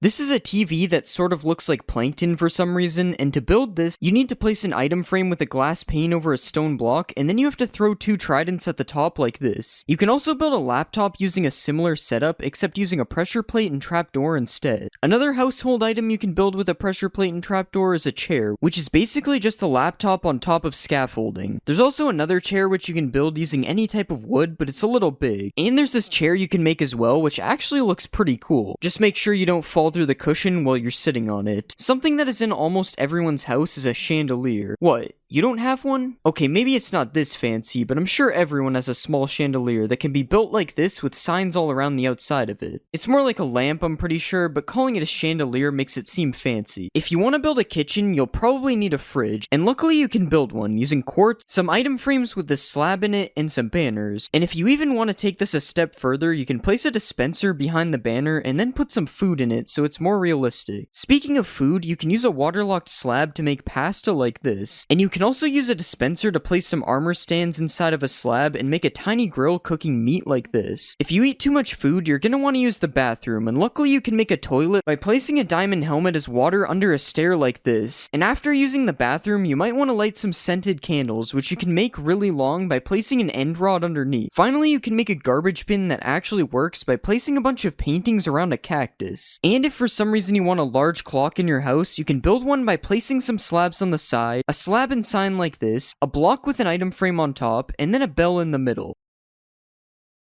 This is a TV that sort of looks like plankton for some reason, and to build this, you need to place an item frame with a glass pane over a stone block, and then you have to throw 2 tridents at the top like this. You can also build a laptop using a similar setup, except using a pressure plate and trapdoor instead. Another household item you can build with a pressure plate and trapdoor is a chair, which is basically just a laptop on top of scaffolding. There's also another chair which you can build using any type of wood, but it's a little big. And there's this chair you can make as well, which actually looks pretty cool. Just make sure you don't fall through the cushion while you're sitting on it. Something that is in almost everyone's house is a chandelier. What? You don't have one? Okay, maybe it's not this fancy, but I'm sure everyone has a small chandelier that can be built like this with signs all around the outside of it. It's more like a lamp, I'm pretty sure, but calling it a chandelier makes it seem fancy. If you want to build a kitchen, you'll probably need a fridge, and luckily you can build one using quartz, some item frames with this slab in it, and some banners. And if you even want to take this a step further, you can place a dispenser behind the banner and then put some food in it so it's more realistic. Speaking of food, you can use a waterlocked slab to make pasta like this, and you can also use a dispenser to place some armor stands inside of a slab and make a tiny grill cooking meat like this. If you eat too much food, you're gonna want to use the bathroom, and luckily you can make a toilet by placing a diamond helmet as water under a stair like this. And after using the bathroom, you might want to light some scented candles, which you can make really long by placing an end rod underneath. Finally, you can make a garbage bin that actually works by placing a bunch of paintings around a cactus. And if for some reason you want a large clock in your house, you can build one by placing some slabs on the side, a slab and sign like this, a block with an item frame on top, and then a bell in the middle.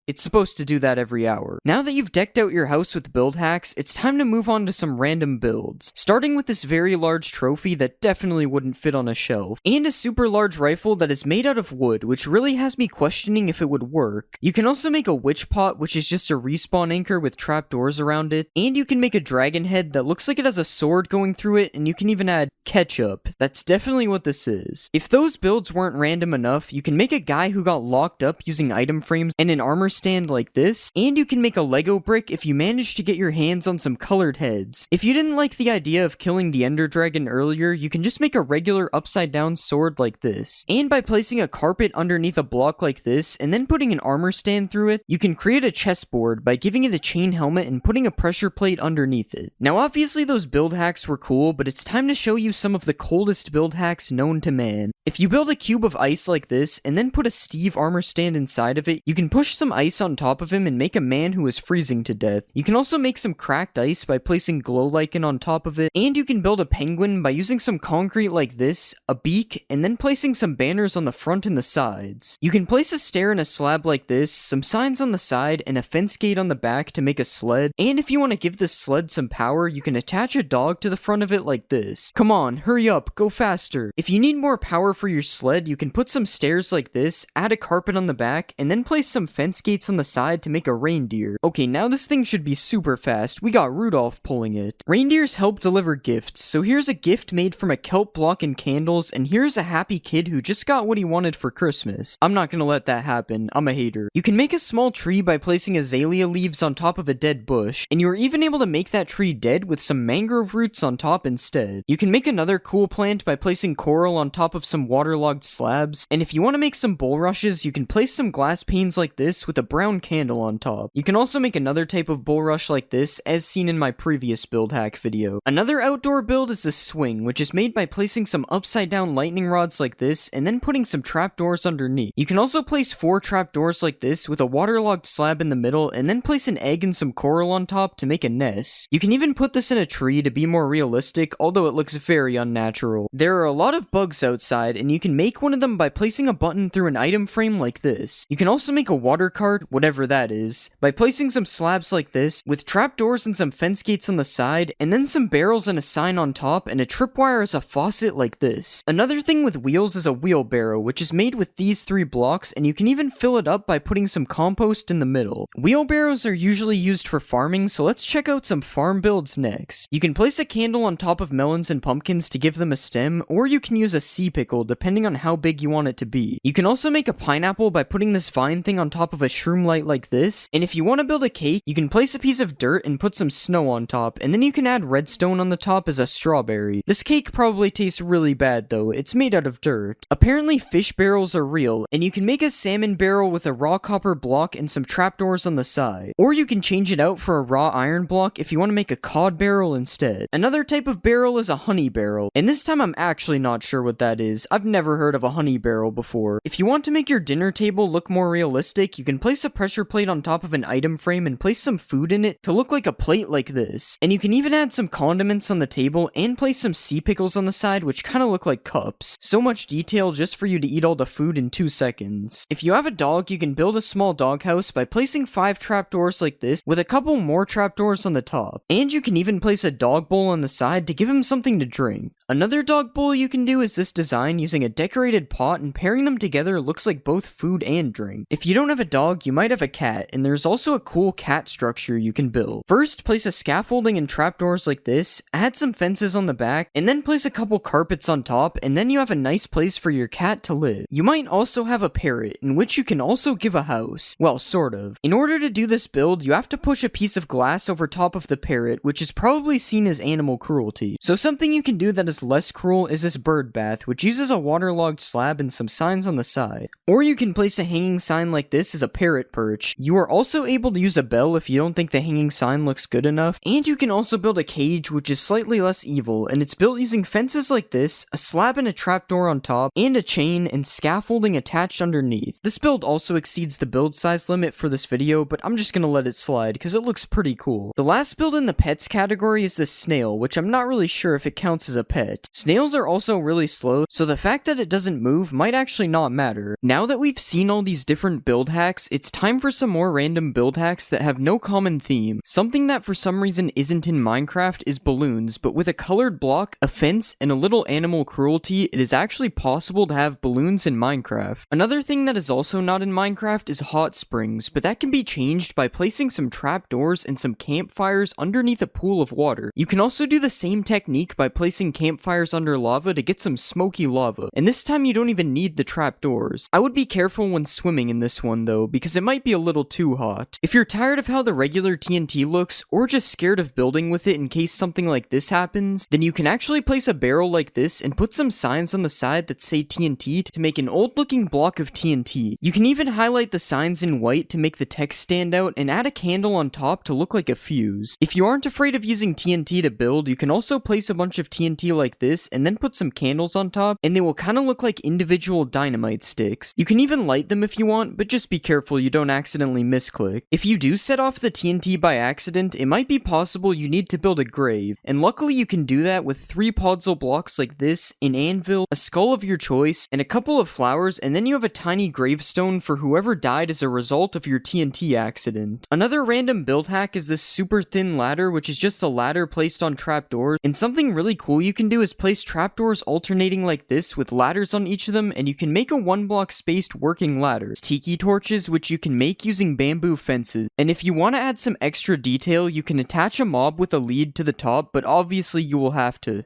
It's supposed to do that every hour. Now that you've decked out your house with build hacks, it's time to move on to some random builds. Starting with this very large trophy that definitely wouldn't fit on a shelf, and a super large rifle that is made out of wood, which really has me questioning if it would work. You can also make a witch pot, which is just a respawn anchor with trapdoors around it, and you can make a dragon head that looks like it has a sword going through it, and you can even add ketchup. That's definitely what this is. If those builds weren't random enough, you can make a guy who got locked up using item frames and an armor stand like this, and you can make a Lego brick if you manage to get your hands on some colored heads. If you didn't like the idea of killing the Ender Dragon earlier, you can just make a regular upside down sword like this. And by placing a carpet underneath a block like this, and then putting an armor stand through it, you can create a chessboard by giving it a chain helmet and putting a pressure plate underneath it. Now obviously those build hacks were cool, but it's time to show you some of the coldest build hacks known to man. If you build a cube of ice like this, and then put a Steve armor stand inside of it, you can push some ice on top of him and make a man who is freezing to death. You can also make some cracked ice by placing glow lichen on top of it, and you can build a penguin by using some concrete like this, a beak, and then placing some banners on the front and the sides. You can place a stair in a slab like this, some signs on the side, and a fence gate on the back to make a sled, and if you want to give this sled some power, you can attach a dog to the front of it like this. Come on, hurry up, go faster. If you need more power for your sled, you can put some stairs like this, add a carpet on the back, and then place some fence gates on the side to make a reindeer. Okay, now this thing should be super fast. We got Rudolph pulling it. Reindeers help deliver gifts, so here's a gift made from a kelp block and candles, and here's a happy kid who just got what he wanted for Christmas. I'm not gonna let that happen. I'm a hater. You can make a small tree by placing azalea leaves on top of a dead bush, and you're even able to make that tree dead with some mangrove roots on top instead. You can make another cool plant by placing coral on top of some waterlogged slabs, and if you want to make some bulrushes, you can place some glass panes like this with a brown candle on top. You can also make another type of bulrush like this, as seen in my previous build hack video. Another outdoor build is the swing, which is made by placing some upside down lightning rods like this, and then putting some trapdoors underneath. You can also place 4 trapdoors like this with a waterlogged slab in the middle, and then place an egg and some coral on top to make a nest. You can even put this in a tree to be more realistic, although it looks very unnatural. There are a lot of bugs outside, and you can make one of them by placing a button through an item frame like this. You can also make a water cart, whatever that is, by placing some slabs like this, with trapdoors and some fence gates on the side, and then some barrels and a sign on top, and a tripwire as a faucet like this. Another thing with wheels is a wheelbarrow, which is made with these 3 blocks, and you can even fill it up by putting some compost in the middle. Wheelbarrows are usually used for farming, so let's check out some farm builds next. You can place a candle on top of melons and pumpkins to give them a stem, or you can use a sea pickle depending on how big you want it to be. You can also make a pineapple by putting this vine thing on top of a shroom light like this, and if you want to build a cake, you can place a piece of dirt and put some snow on top, and then you can add redstone on the top as a strawberry. This cake probably tastes really bad though, it's made out of dirt. Apparently fish barrels are real, and you can make a salmon barrel with a raw copper block and some trapdoors on the side. Or you can change it out for a raw iron block if you want to make a cod barrel instead. Another type of barrel is a honey barrel, and this time I'm actually not sure what that is. I've never heard of a honey barrel before. If you want to make your dinner table look more realistic, you can place a pressure plate on top of an item frame and place some food in it to look like a plate like this. And you can even add some condiments on the table and place some sea pickles on the side which kind of look like cups. So much detail just for you to eat all the food in 2 seconds. If you have a dog, you can build a small doghouse by placing 5 trapdoors like this with a couple more trapdoors on the top. And you can even place a dog bowl on the side to give him something to drink. Another dog bowl you can do is this design using a decorated pot, and pairing them together looks like both food and drink. If you don't have a dog, you might have a cat, and there's also a cool cat structure you can build. First, place a scaffolding and trapdoors like this, add some fences on the back, and then place a couple carpets on top, and then you have a nice place for your cat to live. You might also have a parrot, in which you can also give a house. Well, sort of. In order to do this build, you have to push a piece of glass over top of the parrot, which is probably seen as animal cruelty. So something you can do that is less cruel is this bird bath, which uses a waterlogged slab and some signs on the side. Or you can place a hanging sign like this as a parrot perch. You are also able to use a bell if you don't think the hanging sign looks good enough. And you can also build a cage, which is slightly less evil, and it's built using fences like this, a slab and a trapdoor on top, and a chain and scaffolding attached underneath. This build also exceeds the build size limit for this video, but I'm just gonna let it slide because it looks pretty cool. The last build in the pets category is this snail, which I'm not really sure if it counts as a pet. Snails are also really slow, so the fact that it doesn't move might actually not matter. Now that we've seen all these different build hacks, it's time for some more random build hacks that have no common theme. Something that for some reason isn't in Minecraft is balloons, but with a colored block, a fence, and a little animal cruelty, it is actually possible to have balloons in Minecraft. Another thing that is also not in Minecraft is hot springs, but that can be changed by placing some trapdoors and some campfires underneath a pool of water. You can also do the same technique by placing campfires under lava to get some smoky lava, and this time you don't even need the trapdoors. I would be careful when swimming in this one though, because it might be a little too hot. If you're tired of how the regular TNT looks, or just scared of building with it in case something like this happens, then you can actually place a barrel like this and put some signs on the side that say TNT to make an old looking block of TNT. You can even highlight the signs in white to make the text stand out and add a candle on top to look like a fuse. If you aren't afraid of using TNT to build, you can also place a bunch of TNT like this and then put some candles on top, and they will kind of look like individual dynamite sticks. You can even light them if you want, but just be careful you don't accidentally misclick. If you do set off the TNT by accident, it might be possible you need to build a grave, and luckily you can do that with 3 podzol blocks like this, an anvil, a skull of your choice, and a couple of flowers, and then you have a tiny gravestone for whoever died as a result of your TNT accident. Another random build hack is this super thin ladder, which is just a ladder placed on trapdoors, and something really cool you can do is place trapdoors alternating like this with ladders on each of them, and you can make a 1-block spaced working ladder. Tiki torches, which you can make using bamboo fences, and if you want to add some extra detail, you can attach a mob with a lead to the top, but obviously you will have to.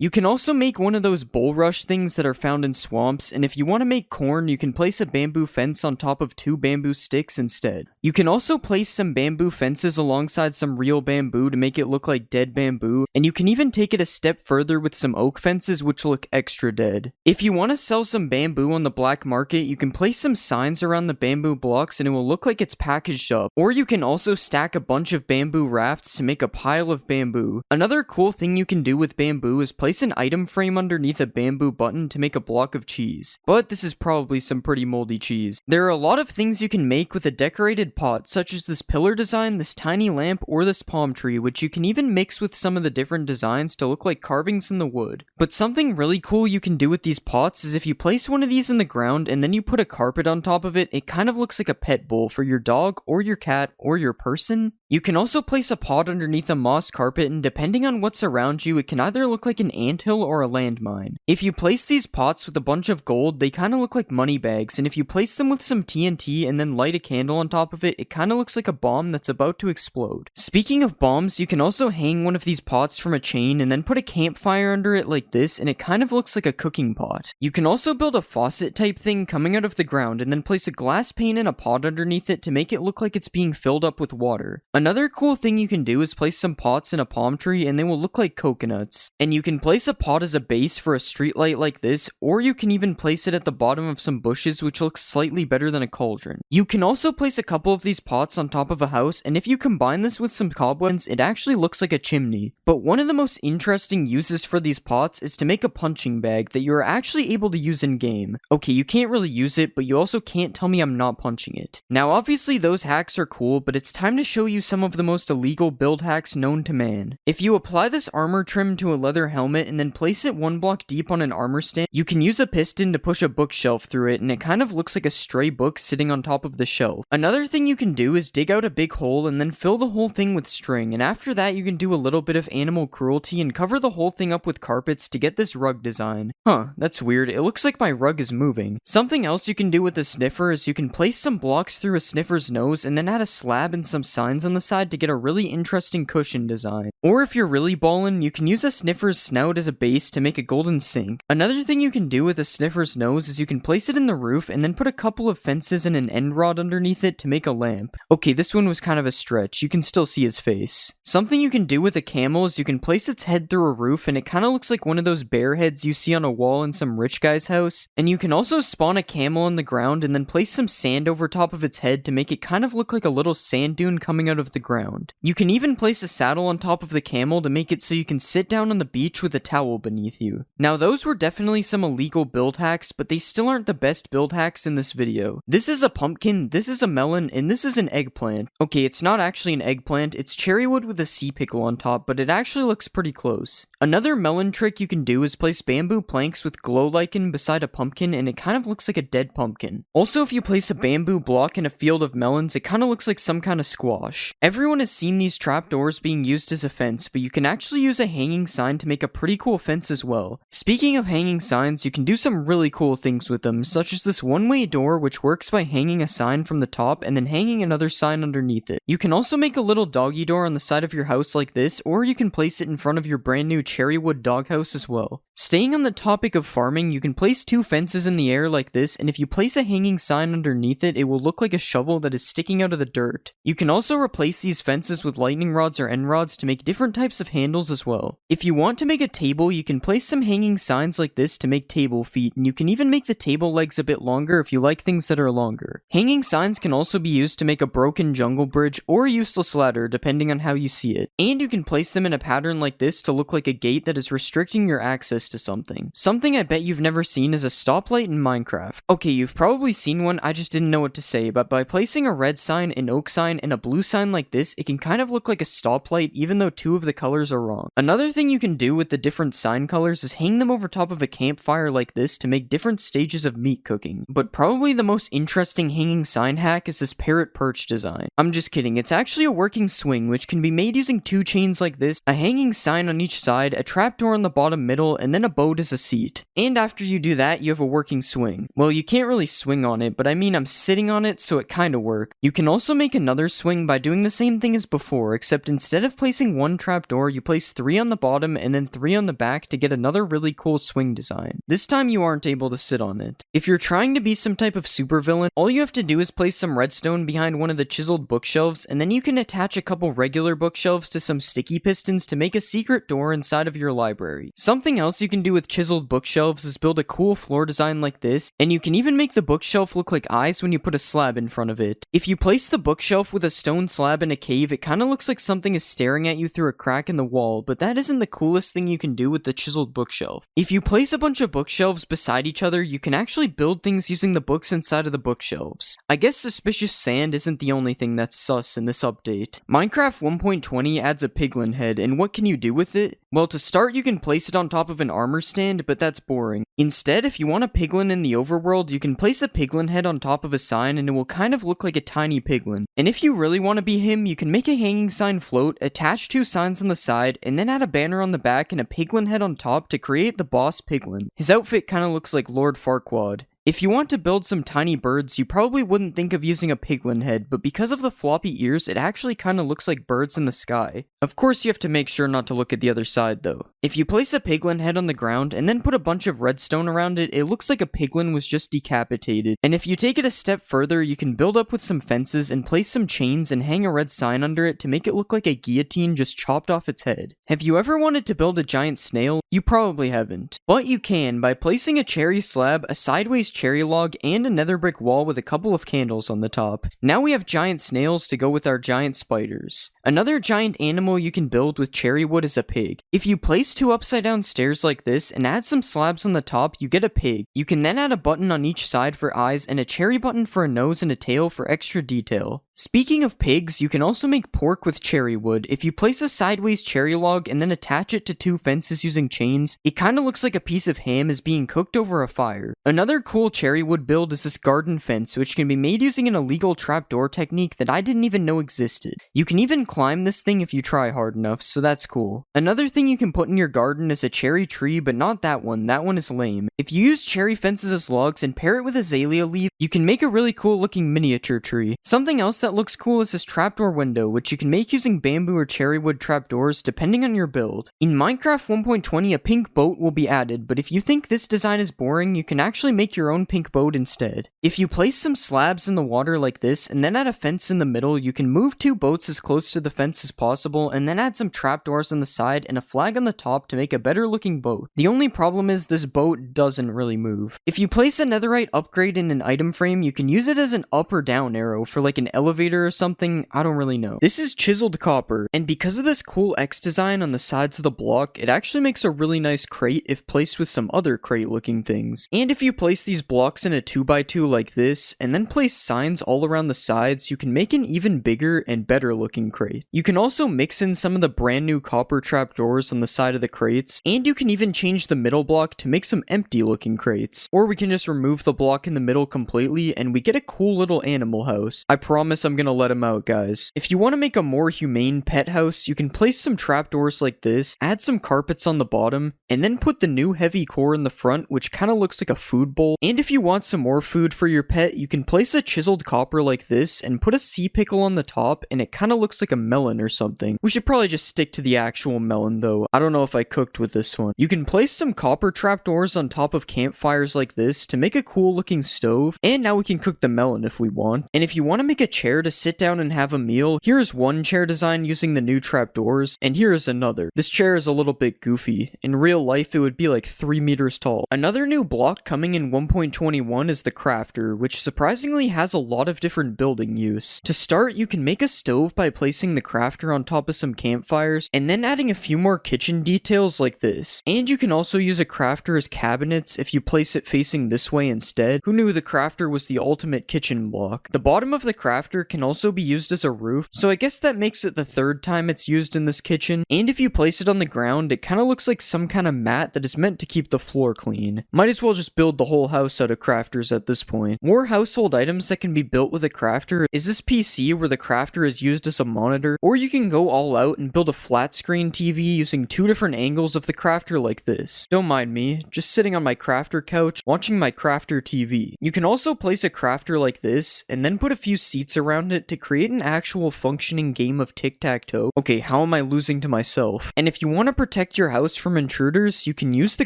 You can also make one of those bulrush things that are found in swamps, and if you want to make corn, you can place a bamboo fence on top of 2 bamboo sticks instead. You can also place some bamboo fences alongside some real bamboo to make it look like dead bamboo, and you can even take it a step further with some oak fences which look extra dead. If you want to sell some bamboo on the black market, you can place some signs around the bamboo blocks and it will look like it's packaged up, or you can also stack a bunch of bamboo rafts to make a pile of bamboo. Another cool thing you can do with bamboo is place an item frame underneath a bamboo button to make a block of cheese. But this is probably some pretty moldy cheese. There are a lot of things you can make with a decorated pot, such as this pillar design, this tiny lamp, or this palm tree, which you can even mix with some of the different designs to look like carvings in the wood. But something really cool you can do with these pots is if you place one of these in the ground and then you put a carpet on top of it, it kind of looks like a pet bowl for your dog or your cat or your person. You can also place a pot underneath a moss carpet, and depending on what's around you, it can either look like an anthill or a landmine. If you place these pots with a bunch of gold, they kind of look like money bags, and if you place them with some TNT and then light a candle on top of it, it kind of looks like a bomb that's about to explode. Speaking of bombs, you can also hang one of these pots from a chain and then put a campfire under it like this, and it kind of looks like a cooking pot. You can also build a faucet type thing coming out of the ground and then place a glass pane in a pot underneath it to make it look like it's being filled up with water. Another cool thing you can do is place some pots in a palm tree and they will look like coconuts. And you can place a pot as a base for a streetlight like this, or you can even place it at the bottom of some bushes, which looks slightly better than a cauldron. You can also place a couple of these pots on top of a house, and if you combine this with some cobwebs, it actually looks like a chimney. But one of the most interesting uses for these pots is to make a punching bag that you are actually able to use in game. Okay, you can't really use it, but you also can't tell me I'm not punching it. Now obviously those hacks are cool, but it's time to show you some of the most illegal build hacks known to man. If you apply this armor trim to a leather helmet and then place it one block deep on an armor stand, you can use a piston to push a bookshelf through it, and it kind of looks like a stray book sitting on top of the shelf. Another thing you can do is dig out a big hole and then fill the whole thing with string, and after that you can do a little bit of animal cruelty and cover the whole thing up with carpets to get this rug design. Huh, that's weird. It looks like my rug is moving. Something else you can do with the sniffer is you can place some blocks through a sniffer's nose and then add a slab and some signs on the side to get a really interesting cushion design. Or if you're really ballin', you can use a sniffer's snout as a base to make a golden sink. Another thing you can do with a sniffer's nose is you can place it in the roof and then put a couple of fences and an end rod underneath it to make a lamp. Okay, this one was kind of a stretch. You can still see his face. Something you can do with a camel is you can place its head through a roof and it kind of looks like one of those bear heads you see on a wall in some rich guy's house. And you can also spawn a camel on the ground and then place some sand over top of its head to make it kind of look like a little sand dune coming out of the ground. You can even place a saddle on top of the camel to make it so you can sit down on the beach with a towel beneath you. Now those were definitely some illegal build hacks, but they still aren't the best build hacks in this video. This is a pumpkin, this is a melon, and this is an eggplant. Okay, it's not actually an eggplant, it's cherry wood with a sea pickle on top, but it actually looks pretty close. Another melon trick you can do is place bamboo planks with glow lichen beside a pumpkin, and it kind of looks like a dead pumpkin. Also, if you place a bamboo block in a field of melons, it kind of looks like some kind of squash. Everyone has seen these trapdoors being used as a fence, but you can actually use a hanging sign to make a pretty cool fence as well. Speaking of hanging signs, you can do some really cool things with them, such as this one-way door, which works by hanging a sign from the top and then hanging another sign underneath it. You can also make a little doggy door on the side of your house like this, or you can place it in front of your brand new cherry wood doghouse as well. Staying on the topic of farming, you can place two fences in the air like this, and if you place a hanging sign underneath it, it will look like a shovel that is sticking out of the dirt. You can also replace these fences with lightning rods or end rods to make different types of handles as well. If you want to make a table, you can place some hanging signs like this to make table feet, and you can even make the table legs a bit longer if you like things that are longer. Hanging signs can also be used to make a broken jungle bridge or a useless ladder, depending on how you see it. And you can place them in a pattern like this to look like a gate that is restricting your access to something. Something I bet you've never seen is a stoplight in Minecraft. Okay, you've probably seen one, I just didn't know what to say, but by placing a red sign, an oak sign, and a blue sign like this, it can kind of look like a stoplight even though two of the colors are wrong. Another thing you can do with the different sign colors is hang them over top of a campfire like this to make different stages of meat cooking. But probably the most interesting hanging sign hack is this parrot perch design. I'm just kidding, it's actually a working swing which can be made using two chains like this, a hanging sign on each side, a trapdoor on the bottom middle, and then a boat as a seat. And after you do that, you have a working swing. Well, you can't really swing on it, but I mean I'm sitting on it, so it kinda works. You can also make another swing by doing the same thing as before, except instead of placing one trapdoor, you place 3 on the bottom and then 3 on the back to get another really cool swing design. This time you aren't able to sit on it. If you're trying to be some type of supervillain, all you have to do is place some redstone behind one of the chiseled bookshelves, and then you can attach a couple regular bookshelves to some sticky pistons to make a secret door inside of your library. Something else you can do with chiseled bookshelves is build a cool floor design like this, and you can even make the bookshelf look like eyes when you put a slab in front of it. If you place the bookshelf with a stone slab in a cave, it kinda looks like something is staring at you through a crack in the wall, but that isn't the coolest thing you can do with the chiseled bookshelf. If you place a bunch of bookshelves beside each other, you can actually build things using the books inside of the bookshelves. I guess suspicious sand isn't the only thing that's sus in this update. Minecraft 1.20 adds a piglin head, and what can you do with it? Well, to start, you can place it on top of an armor stand, but that's boring. Instead, if you want a piglin in the overworld, you can place a piglin head on top of a sign and it will kind of look like a tiny piglin. And if you really want to be him, you can make a hanging sign float, attach 2 signs on the side, and then add a banner on the back and a piglin head on top to create the boss piglin. His outfit kind of looks like Lord Farquaad. If you want to build some tiny birds, you probably wouldn't think of using a piglin head, but because of the floppy ears, it actually kind of looks like birds in the sky. Of course, you have to make sure not to look at the other side though. If you place a piglin head on the ground and then put a bunch of redstone around it, it looks like a piglin was just decapitated. And if you take it a step further, you can build up with some fences and place some chains and hang a red sign under it to make it look like a guillotine just chopped off its head. Have you ever wanted to build a giant snail? You probably haven't. But you can by placing a cherry slab, a sideways cherry log, and a nether brick wall with a couple of candles on the top. Now we have giant snails to go with our giant spiders. Another giant animal you can build with cherry wood is a pig. If you place 2 upside down stairs like this and add some slabs on the top, you get a pig. You can then add a button on each side for eyes and a cherry button for a nose and a tail for extra detail. Speaking of pigs, you can also make pork with cherry wood. If you place a sideways cherry log and then attach it to 2 fences using chains, it kinda looks like a piece of ham is being cooked over a fire. Another cool cherry wood build is this garden fence, which can be made using an illegal trapdoor technique that I didn't even know existed. You can even climb this thing if you try hard enough, so that's cool. Another thing you can put in your garden is a cherry tree, but not that one is lame. If you use cherry fences as logs and pair it with azalea leaf, you can make a really cool looking miniature tree. Something else that looks cool is this trapdoor window, which you can make using bamboo or cherry wood trapdoors depending on your build. In Minecraft 1.20, a pink boat will be added, but if you think this design is boring, you can actually make your own pink boat instead. If you place some slabs in the water like this and then add a fence in the middle, you can move 2 boats as close to the fence as possible and then add some trapdoors on the side and a flag on the top to make a better looking boat. The only problem is this boat doesn't really move. If you place a netherite upgrade in an item frame, you can use it as an up or down arrow for like an elevator or something, I don't really know. This is chiseled copper, and because of this cool X design on the sides of the block, it actually makes a really nice crate if placed with some other crate looking things. And if you place these blocks in a 2x2 like this, and then place signs all around the sides, you can make an even bigger and better looking crate. You can also mix in some of the brand new copper trapdoors on the side of the crates, and you can even change the middle block to make some empty looking crates. Or we can just remove the block in the middle completely and we get a cool little animal house. I promise I'm gonna let him out, guys. If you want to make a more humane pet house, you can place some trapdoors like this, add some carpets on the bottom, and then put the new heavy core in the front, which kind of looks like a food bowl. And if you want some more food for your pet, you can place a chiseled copper like this and put a sea pickle on the top, and it kind of looks like a melon or something. We should probably just stick to the actual melon though. I don't know if I cooked with this one. You can place some copper trapdoors on top of campfires like this to make a cool looking stove, and now we can cook the melon if we want. And if you want to make a chair to sit down and have a meal, here's one chair design using the new trapdoors, and here is another. This chair is a little bit goofy. In real life, it would be like 3 meters tall. Another new block coming in 1.21 is the crafter, which surprisingly has a lot of different building use. To start, you can make a stove by placing the crafter on top of some campfires, and then adding a few more kitchen details like this. And you can also use a crafter as cabinets if you place it facing this way instead. Who knew the crafter was the ultimate kitchen block? The bottom of the crafter can also be used as a roof, so I guess that makes it the 3rd time it's used in this kitchen. And if you place it on the ground, it kind of looks like some kind of mat that is meant to keep the floor clean. Might as well just build the whole house out of crafters at this point. More household items that can be built with a crafter is this PC where the crafter is used as a monitor, or you can go all out and build a flat screen TV using 2 different angles of the crafter like this. Don't mind me, just sitting on my crafter couch watching my crafter TV. You can also place a crafter like this and then put a few seats around it to create an actual functioning game of tic-tac-toe. Okay, how am I losing to myself? And if you want to protect your house from intruders, you can use the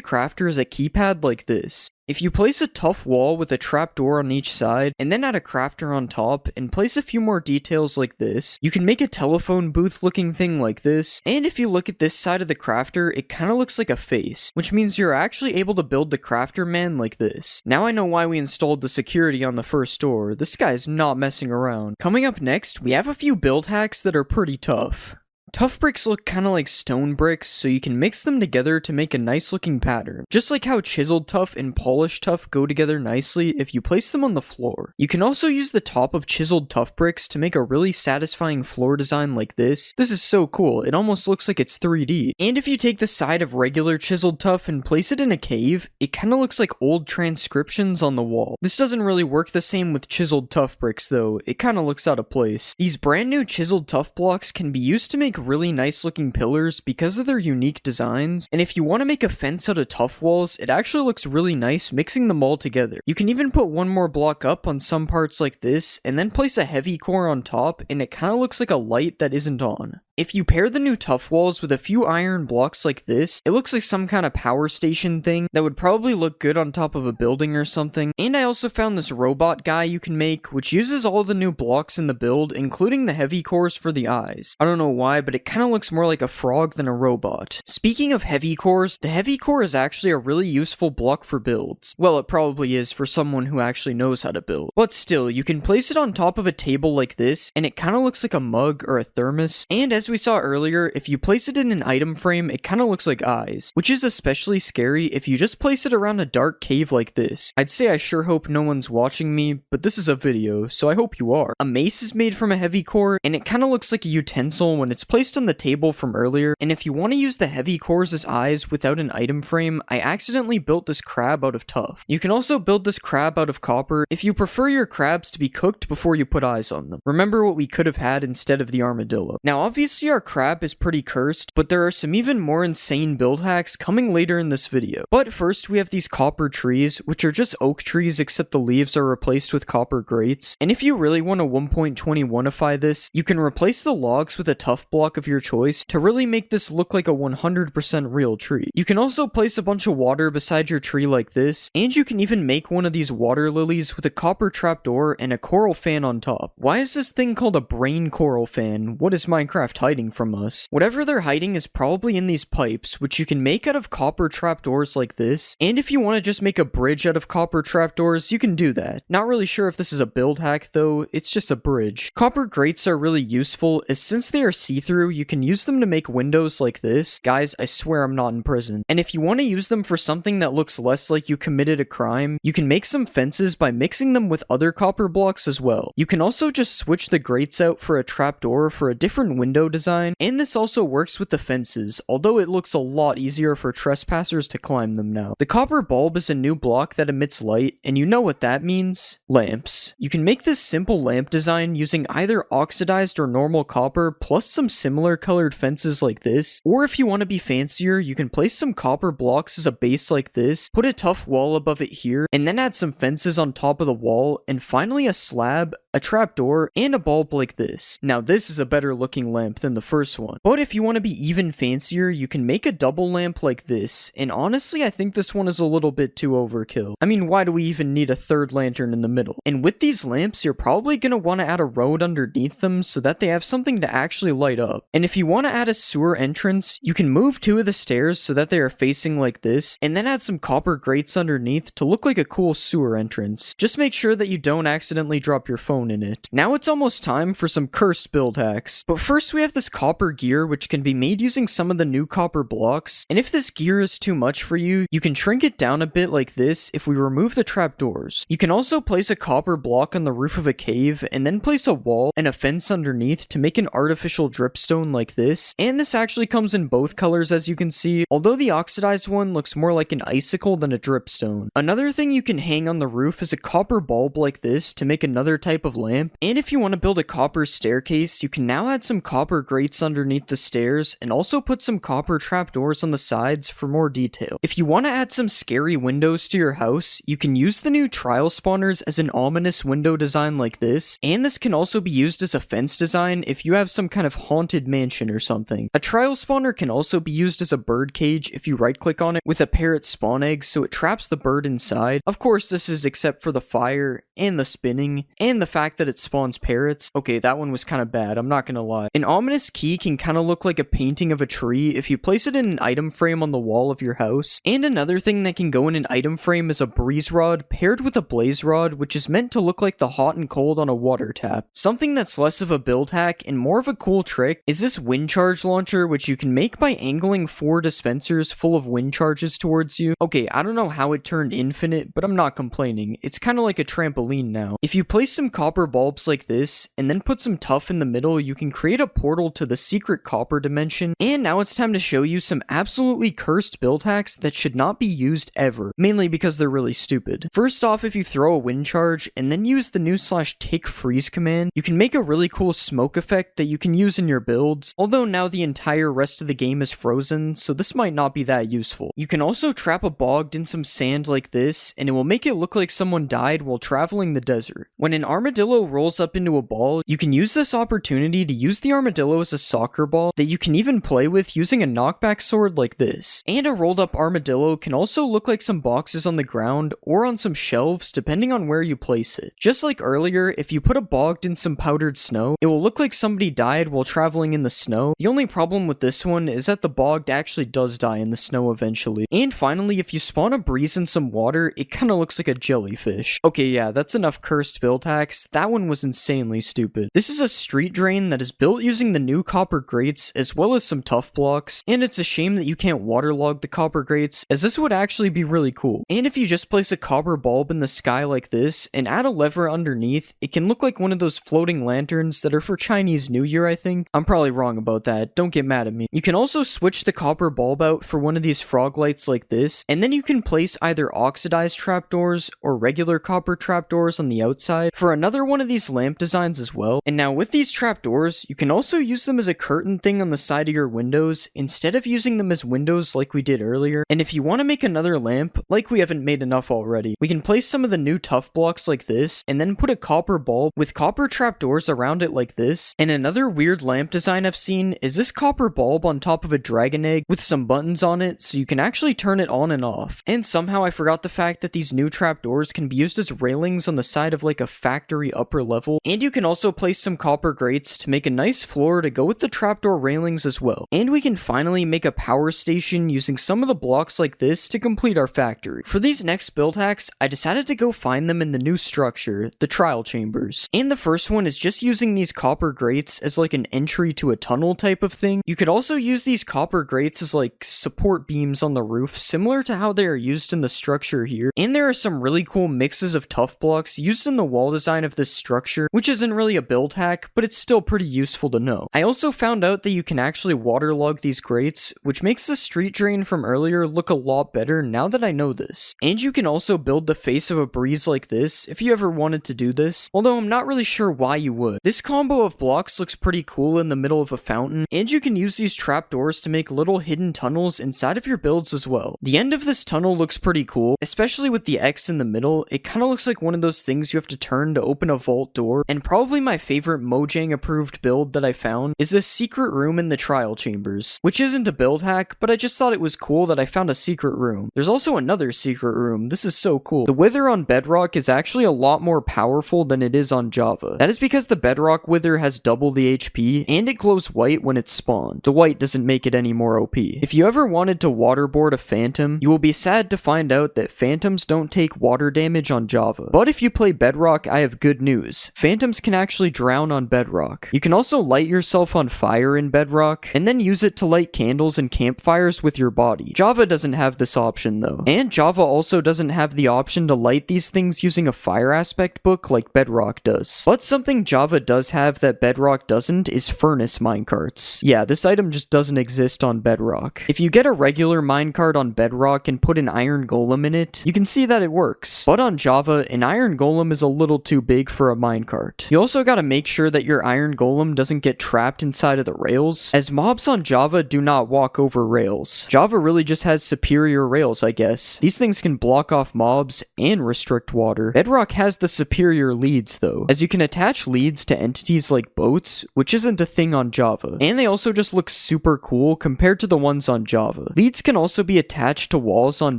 crafter as a keypad like this. If you place a tough wall with a trapdoor on each side, and then add a crafter on top, and place a few more details like this, you can make a telephone booth looking thing like this. And if you look at this side of the crafter, it kinda looks like a face, which means you're actually able to build the crafter man like this. Now I know why we installed the security on the first door. This guy is not messing around. Coming up next, we have a few build hacks that are pretty tough. Tough bricks look kinda like stone bricks, so you can mix them together to make a nice looking pattern. Just like how chiseled tuff and polished tuff go together nicely if you place them on the floor. You can also use the top of chiseled tuff bricks to make a really satisfying floor design like this. This is so cool, it almost looks like it's 3D. And if you take the side of regular chiseled tuff and place it in a cave, it kinda looks like old transcriptions on the wall. This doesn't really work the same with chiseled tuff bricks though, it kinda looks out of place. These brand new chiseled tuff blocks can be used to make really nice looking pillars because of their unique designs, and if you want to make a fence out of tuff walls, it actually looks really nice mixing them all together. You can even put one more block up on some parts like this, and then place a heavy core on top, and it kinda looks like a light that isn't on. If you pair the new tuff walls with a few iron blocks like this, it looks like some kind of power station thing that would probably look good on top of a building or something. And I also found this robot guy you can make, which uses all the new blocks in the build, including the heavy cores for the eyes. I don't know why, but it kinda looks more like a frog than a robot. Speaking of heavy cores, the heavy core is actually a really useful block for builds. Well, it probably is for someone who actually knows how to build. But still, you can place it on top of a table like this, and it kinda looks like a mug or a thermos. And as we saw earlier, if you place it in an item frame, it kinda looks like eyes, which is especially scary if you just place it around a dark cave like this. I'd say I sure hope no one's watching me, but this is a video, so I hope you are. A mace is made from a heavy core, and it kinda looks like a utensil when it's placed on the table from earlier, and if you want to use the heavy cores as eyes without an item frame, I accidentally built this crab out of tuff. You can also build this crab out of copper if you prefer your crabs to be cooked before you put eyes on them. Remember what we could have had instead of the armadillo. Now obviously our crab is pretty cursed, but there are some even more insane build hacks coming later in this video. But first we have these copper trees, which are just oak trees except the leaves are replaced with copper grates. And if you really want to 1.21ify this, you can replace the logs with a tuff block of your choice to really make this look like a 100% real tree. You can also place a bunch of water beside your tree like this, and you can even make one of these water lilies with a copper trapdoor and a coral fan on top. Why is this thing called a brain coral fan? What is Minecraft hiding from us? Whatever they're hiding is probably in these pipes, which you can make out of copper trapdoors like this, and if you want to just make a bridge out of copper trapdoors, you can do that. Not really sure if this is a build hack though, it's just a bridge. Copper grates are really useful, as since they are see-through, you can use them to make windows like this. Guys, I swear I'm not in prison. And if you want to use them for something that looks less like you committed a crime, you can make some fences by mixing them with other copper blocks as well. You can also just switch the grates out for a trapdoor for a different window design, and this also works with the fences, although it looks a lot easier for trespassers to climb them now. The copper bulb is a new block that emits light, and you know what that means? Lamps. You can make this simple lamp design using either oxidized or normal copper plus some similar colored fences like this, or if you want to be fancier, you can place some copper blocks as a base like this, put a tough wall above it here, and then add some fences on top of the wall, and finally a slab, a trapdoor, and a bulb like this. Now this is a better looking lamp than the first one. But if you want to be even fancier, you can make a double lamp like this, and honestly I think this one is a little bit too overkill. I mean, why do we even need a third lantern in the middle? And with these lamps, you're probably going to want to add a road underneath them so that they have something to actually light up. And if you want to add a sewer entrance, you can move two of the stairs so that they are facing like this, and then add some copper grates underneath to look like a cool sewer entrance. Just make sure that you don't accidentally drop your phone in it. Now it's almost time for some cursed build hacks. But first we have this copper gear which can be made using some of the new copper blocks, and if this gear is too much for you, you can shrink it down a bit like this if we remove the trapdoors. You can also place a copper block on the roof of a cave and then place a wall and a fence underneath to make an artificial dripstone like this, and this actually comes in both colors as you can see, although the oxidized one looks more like an icicle than a dripstone. Another thing you can hang on the roof is a copper bulb like this to make another type of lamp, and if you want to build a copper staircase, you can now add some copper grates underneath the stairs and also put some copper trapdoors on the sides for more detail. If you want to add some scary windows to your house, you can use the new trial spawners as an ominous window design like this, and this can also be used as a fence design if you have some kind of haunted mansion or something. A trial spawner can also be used as a bird cage if you right click on it with a parrot spawn egg so it traps the bird inside. Of course this is except for the fire and the spinning and the fact fact that it spawns parrots. Okay, that one was kind of bad, I'm not gonna lie. An ominous key can kind of look like a painting of a tree if you place it in an item frame on the wall of your house. And another thing that can go in an item frame is a breeze rod paired with a blaze rod, which is meant to look like the hot and cold on a water tap. Something that's less of a build hack and more of a cool trick is this wind charge launcher, which you can make by angling 4 dispensers full of wind charges towards you. Okay, I don't know how it turned infinite, but I'm not complaining. It's kind of like a trampoline now. If you place some copper bulbs like this, and then put some tuff in the middle, you can create a portal to the secret copper dimension. And now it's time to show you some absolutely cursed build hacks that should not be used ever, mainly because they're really stupid. First off, if you throw a wind charge, and then use the new /tick freeze command, you can make a really cool smoke effect that you can use in your builds, although now the entire rest of the game is frozen, so this might not be that useful. You can also trap a bogged in some sand like this, and it will make it look like someone died while traveling the desert. When an armadillo rolls up into a ball, you can use this opportunity to use the armadillo as a soccer ball that you can even play with using a knockback sword like this. And a rolled up armadillo can also look like some boxes on the ground or on some shelves depending on where you place it. Just like earlier, if you put a bogged in some powdered snow, it will look like somebody died while traveling in the snow. The only problem with this one is that the bogged actually does die in the snow eventually. And finally, if you spawn a breeze in some water, it kinda looks like a jellyfish. Okay, yeah, that's enough cursed build hacks. That one was insanely stupid. This is a street drain that is built using the new copper grates as well as some tough blocks, and it's a shame that you can't waterlog the copper grates, as this would actually be really cool. And if you just place a copper bulb in the sky like this and add a lever underneath, it can look like one of those floating lanterns that are for Chinese New Year, I think. I'm probably wrong about that, don't get mad at me. You can also switch the copper bulb out for one of these frog lights like this, and then you can place either oxidized trapdoors or regular copper trapdoors on the outside for another one of these lamp designs as well. And now with these trapdoors, you can also use them as a curtain thing on the side of your windows instead of using them as windows like we did earlier. And if you want to make another lamp, like we haven't made enough already, we can place some of the new tough blocks like this and then put a copper bulb with copper trapdoors around it like this. And another weird lamp design I've seen is this copper bulb on top of a dragon egg with some buttons on it so you can actually turn it on and off. And somehow I forgot the fact that these new trapdoors can be used as railings on the side of like a factory upper level. And you can also place some copper grates to make a nice floor to go with the trapdoor railings as well. And we can finally make a power station using some of the blocks like this to complete our factory. For these next build hacks, I decided to go find them in the new structure, the trial chambers. And the first one is just using these copper grates as like an entry to a tunnel type of thing. You could also use these copper grates as like support beams on the roof, similar to how they are used in the structure here. And there are some really cool mixes of tough blocks used in the wall design of this structure, which isn't really a build hack, but it's still pretty useful to know. I also found out that you can actually waterlog these grates, which makes the street drain from earlier look a lot better now that I know this. And you can also build the face of a breeze like this if you ever wanted to do this, although I'm not really sure why you would. This combo of blocks looks pretty cool in the middle of a fountain, and you can use these trapdoors to make little hidden tunnels inside of your builds as well. The end of this tunnel looks pretty cool, especially with the X in the middle. It kind of looks like one of those things you have to turn to open a vault door. And probably my favorite Mojang approved build that I found is this secret room in the trial chambers, which isn't a build hack, but I just thought it was cool that I found a secret room. There's also another secret room. This is so cool. The wither on Bedrock is actually a lot more powerful than it is on Java. That is because the Bedrock wither has double the HP, and it glows white when it's spawned. The white doesn't make it any more OP. If you ever wanted to waterboard a phantom, you will be sad to find out that phantoms don't take water damage on Java. But if you play Bedrock, I have good news. Phantoms can actually drown on Bedrock. You can also light yourself on fire in Bedrock, and then use it to light candles and campfires with your body. Java doesn't have this option though. And Java also doesn't have the option to light these things using a fire aspect book like Bedrock does. But something Java does have that Bedrock doesn't is furnace minecarts. Yeah, this item just doesn't exist on Bedrock. If you get a regular minecart on Bedrock and put an iron golem in it, you can see that it works. But on Java, an iron golem is a little too big for a minecart. You also gotta make sure that your iron golem doesn't get trapped inside of the rails, as mobs on Java do not walk over rails. Java really just has superior rails, I guess. These things can block off mobs and restrict water. Bedrock has the superior leads though, as you can attach leads to entities like boats, which isn't a thing on Java. And they also just look super cool compared to the ones on Java. Leads can also be attached to walls on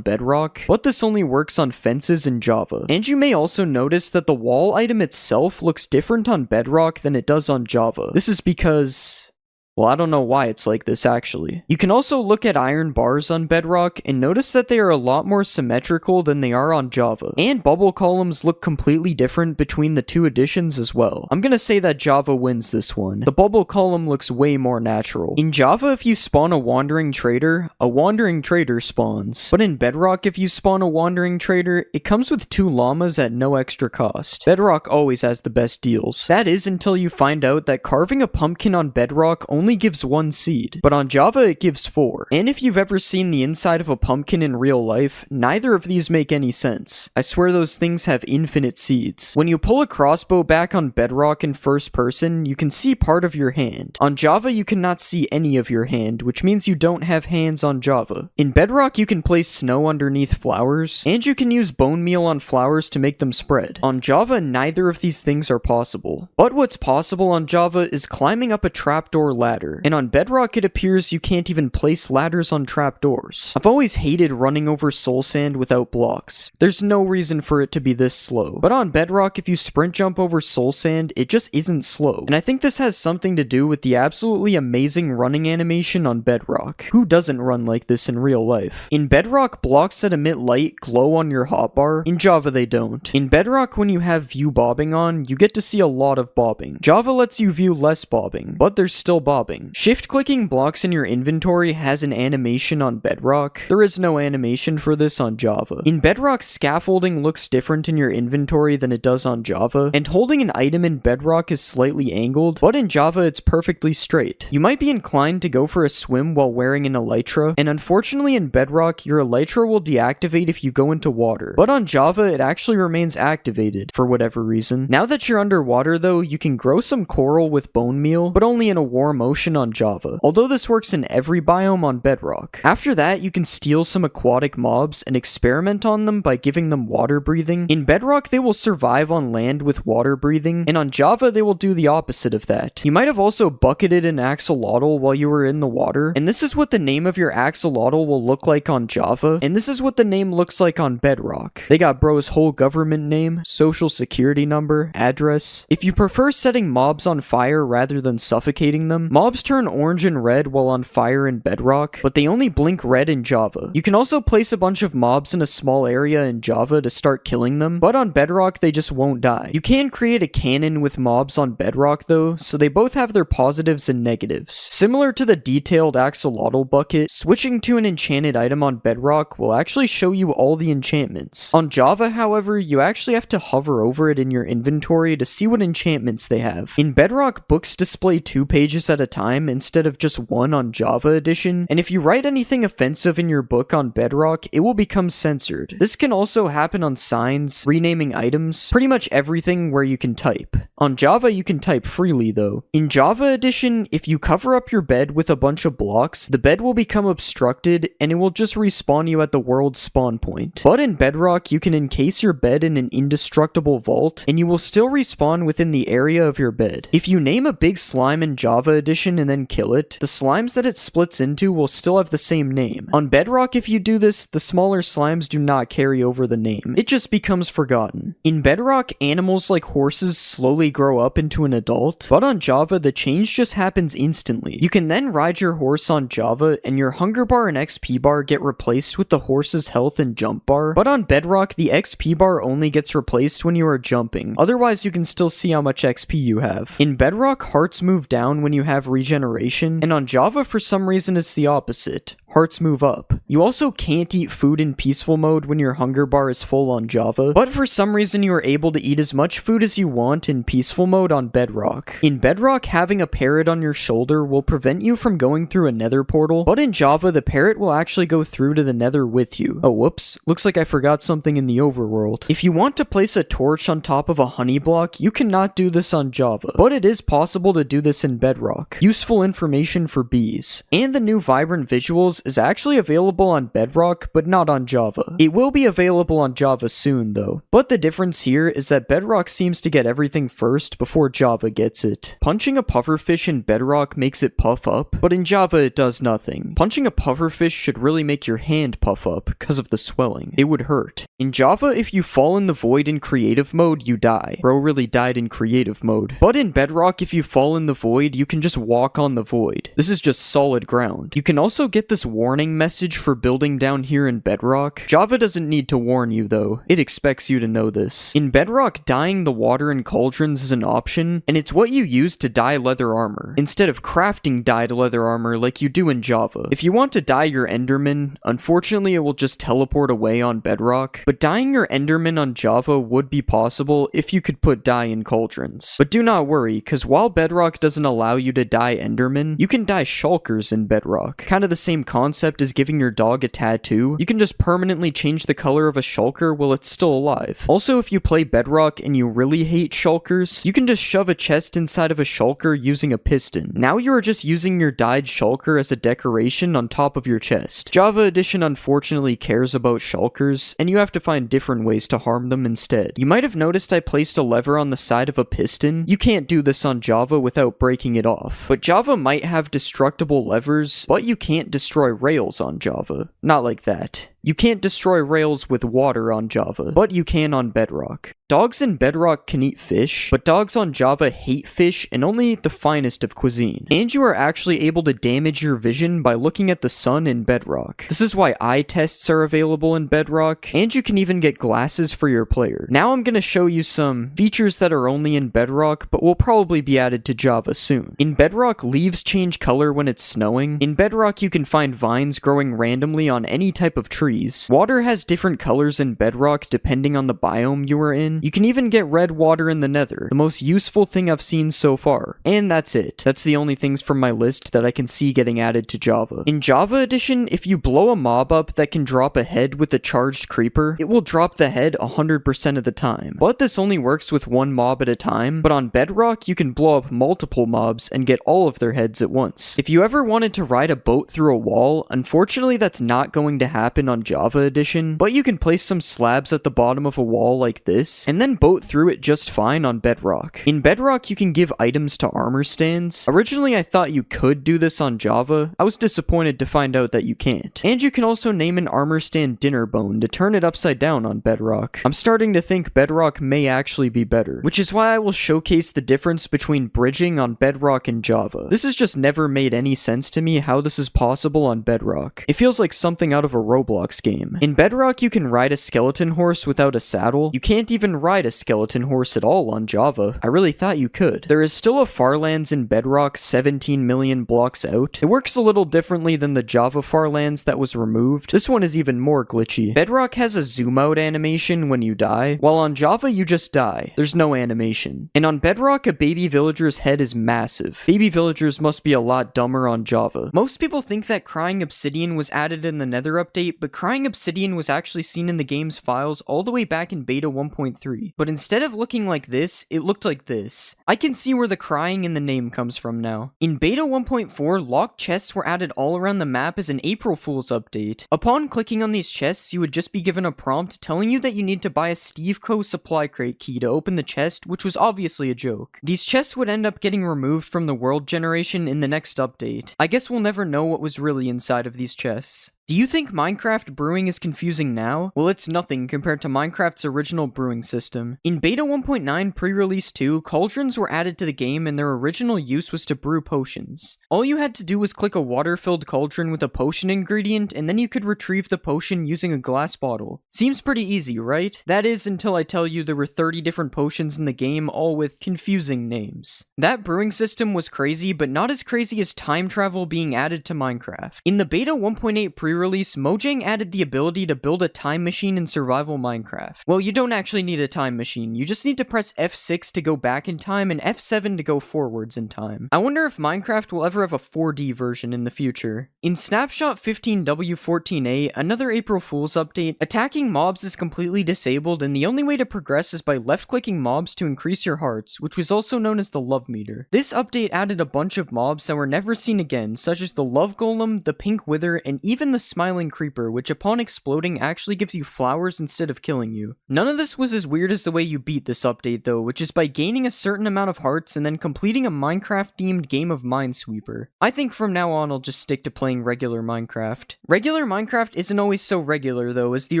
Bedrock, but this only works on fences in Java. And you may also notice that the wall item item itself looks different on Bedrock than it does on Java. This is because... well, I don't know why it's like this, actually. You can also look at iron bars on Bedrock and notice that they are a lot more symmetrical than they are on Java. And bubble columns look completely different between the two editions as well. I'm gonna say that Java wins this one. The bubble column looks way more natural. In Java, if you spawn a wandering trader spawns. But in Bedrock, if you spawn a wandering trader, it comes with 2 llamas at no extra cost. Bedrock always has the best deals. That is until you find out that carving a pumpkin on Bedrock only gives 1 seed, but on Java it gives 4. And if you've ever seen the inside of a pumpkin in real life, neither of these make any sense. I swear those things have infinite seeds. When you pull a crossbow back on Bedrock in first person, you can see part of your hand. On Java you cannot see any of your hand, which means you don't have hands on Java. In Bedrock you can place snow underneath flowers, and you can use bone meal on flowers to make them spread. On Java, neither of these things are possible. But what's possible on Java is climbing up a trapdoor ladder. And on Bedrock it appears you can't even place ladders on trapdoors. I've always hated running over soul sand without blocks. There's no reason for it to be this slow. But on Bedrock, if you sprint jump over soul sand, it just isn't slow. And I think this has something to do with the absolutely amazing running animation on Bedrock. Who doesn't run like this in real life? In Bedrock, blocks that emit light glow on your hotbar. In Java they don't. In Bedrock, when you have view bobbing on, you get to see a lot of bobbing. Java lets you view less bobbing, but there's still bobbing. Shift-clicking blocks in your inventory has an animation on Bedrock. There is no animation for this on Java. In Bedrock, scaffolding looks different in your inventory than it does on Java, and holding an item in Bedrock is slightly angled, but in Java it's perfectly straight. You might be inclined to go for a swim while wearing an elytra, and unfortunately in Bedrock, your elytra will deactivate if you go into water, but on Java it actually remains activated, for whatever reason. Now that you're underwater though, you can grow some coral with bone meal, but only in a warm ocean on Java, although this works in every biome on Bedrock. After that, you can steal some aquatic mobs and experiment on them by giving them water breathing. In Bedrock, they will survive on land with water breathing, and on Java, they will do the opposite of that. You might have also bucketed an axolotl while you were in the water, and this is what the name of your axolotl will look like on Java, and this is what the name looks like on Bedrock. They got bro's whole government name, social security number, address. If you prefer setting mobs on fire rather than suffocating them, mobs turn orange and red while on fire in Bedrock, but they only blink red in Java. You can also place a bunch of mobs in a small area in Java to start killing them, but on Bedrock they just won't die. You can create a cannon with mobs on Bedrock though, so they both have their positives and negatives. Similar to the detailed axolotl bucket, switching to an enchanted item on Bedrock will actually show you all the enchantments. On Java, however, you actually have to hover over it in your inventory to see what enchantments they have. In Bedrock, books display 2 pages at a time instead of just 1 on Java edition, and if you write anything offensive in your book on Bedrock, it will become censored. This can also happen on signs, renaming items, pretty much everything where you can type. On Java, you can type freely though. In Java edition, if you cover up your bed with a bunch of blocks, the bed will become obstructed and it will just respawn you at the world's spawn point. But in Bedrock, you can encase your bed in an indestructible vault, and you will still respawn within the area of your bed. If you name a big slime in Java edition and then kill it, the slimes that it splits into will still have the same name. On Bedrock, if you do this, the smaller slimes do not carry over the name. It just becomes forgotten. In Bedrock, animals like horses slowly grow up into an adult, but on Java, the change just happens instantly. You can then ride your horse on Java, and your hunger bar and XP bar get replaced with the horse's health and jump bar, but on Bedrock, the XP bar only gets replaced when you are jumping. Otherwise, you can still see how much XP you have. In Bedrock, hearts move down when you have regeneration, and on Java, for some reason, it's the opposite. Hearts move up. You also can't eat food in peaceful mode when your hunger bar is full on Java, but for some reason you are able to eat as much food as you want in peaceful mode on Bedrock. In Bedrock, having a parrot on your shoulder will prevent you from going through a nether portal, but in Java, the parrot will actually go through to the nether with you. Oh, whoops. Looks like I forgot something in the overworld. If you want to place a torch on top of a honey block, you cannot do this on Java, but it is possible to do this in Bedrock. Useful information for bees. And the new vibrant visuals is actually available on Bedrock, but not on Java. It will be available on Java soon though, but the difference here is that Bedrock seems to get everything first before Java gets it. Punching a pufferfish in Bedrock makes it puff up, but in Java it does nothing. Punching a pufferfish should really make your hand puff up because of the swelling. It would hurt. In Java, if you fall in the void in creative mode, you die. Bro really died in creative mode. But in Bedrock, if you fall in the void, you can just walk on the void. This is just solid ground. You can also get this warning message for building down here in Bedrock. Java doesn't need to warn you though. It expects you to know this. In Bedrock, dyeing the water in cauldrons is an option, and it's what you use to dye leather armor, instead of crafting dyed leather armor like you do in Java. If you want to dye your Enderman, unfortunately it will just teleport away on Bedrock. But dyeing your Enderman on Java would be possible if you could put dye in cauldrons. But do not worry, cause while Bedrock doesn't allow you to dye Enderman, you can dye shulkers in Bedrock. Kind of the same concept as giving your dog a tattoo. You can just permanently change the color of a shulker while it's still alive. Also, if you play Bedrock and you really hate shulkers, you can just shove a chest inside of a shulker using a piston. Now you are just using your dyed shulker as a decoration on top of your chest. Java Edition unfortunately cares about shulkers, and you have to find different ways to harm them instead. You might have noticed I placed a lever on the side of a piston. You can't do this on Java without breaking it off. But Java might have destructible levers, but you can't destroy rails on Java. Not like that. You can't destroy rails with water on Java, but you can on Bedrock. Dogs in Bedrock can eat fish, but dogs on Java hate fish and only eat the finest of cuisine. And you are actually able to damage your vision by looking at the sun in Bedrock. This is why eye tests are available in Bedrock, and you can even get glasses for your player. Now I'm gonna show you some features that are only in Bedrock, but will probably be added to Java soon. In Bedrock, leaves change color when it's snowing. In Bedrock, you can find vines growing randomly on any type of tree. Water has different colors in Bedrock depending on the biome you are in. You can even get red water in the Nether, the most useful thing I've seen so far. And that's it. That's the only things from my list that I can see getting added to Java. In Java Edition, if you blow a mob up that can drop a head with a charged creeper, it will drop the head 100% of the time. But this only works with one mob at a time, but on Bedrock, you can blow up multiple mobs and get all of their heads at once. If you ever wanted to ride a boat through a wall, unfortunately that's not going to happen on Java Edition, but you can place some slabs at the bottom of a wall like this, and then boat through it just fine on Bedrock. In Bedrock, you can give items to armor stands. Originally, I thought you could do this on Java. I was disappointed to find out that you can't. And you can also name an armor stand dinner bone to turn it upside down on Bedrock. I'm starting to think Bedrock may actually be better, which is why I will showcase the difference between bridging on Bedrock and Java. This has just never made any sense to me how this is possible on Bedrock. It feels like something out of a Roblox game. In Bedrock, you can ride a skeleton horse without a saddle. You can't even ride a skeleton horse at all on Java. I really thought you could. There is still a Farlands in Bedrock 17 million blocks out. It works a little differently than the Java Farlands that was removed. This one is even more glitchy. Bedrock has a zoom out animation when you die, while on Java you just die. There's no animation. And on Bedrock, a baby villager's head is massive. Baby villagers must be a lot dumber on Java. Most people think that crying obsidian was added in the Nether update, but crying obsidian was actually seen in the game's files all the way back in beta 1.3. But instead of looking like this, it looked like this. I can see where the crying in the name comes from now. In beta 1.4, locked chests were added all around the map as an April Fool's update. Upon clicking on these chests, you would just be given a prompt telling you that you need to buy a Steve Co. supply crate key to open the chest, which was obviously a joke. These chests would end up getting removed from the world generation in the next update. I guess we'll never know what was really inside of these chests. Do you think Minecraft brewing is confusing now? Well, it's nothing compared to Minecraft's original brewing system. In Beta 1.9 pre-release 2, cauldrons were added to the game and their original use was to brew potions. All you had to do was click a water-filled cauldron with a potion ingredient and then you could retrieve the potion using a glass bottle. Seems pretty easy, right? That is until I tell you there were 30 different potions in the game, all with confusing names. That brewing system was crazy, but not as crazy as time travel being added to Minecraft. In the Beta 1.8 pre-release, Mojang added the ability to build a time machine in survival Minecraft. Well, you don't actually need a time machine, you just need to press F6 to go back in time and F7 to go forwards in time. I wonder if Minecraft will ever have a 4D version in the future. In Snapshot 15W14A, another April Fool's update, attacking mobs is completely disabled and the only way to progress is by left-clicking mobs to increase your hearts, which was also known as the love meter. This update added a bunch of mobs that were never seen again, such as the love golem, the pink wither, and even the smiling creeper, which upon exploding actually gives you flowers instead of killing you. None of this was as weird as the way you beat this update though, which is by gaining a certain amount of hearts and then completing a Minecraft-themed game of Minesweeper. I think from now on I'll just stick to playing regular Minecraft. Regular Minecraft isn't always so regular though, as the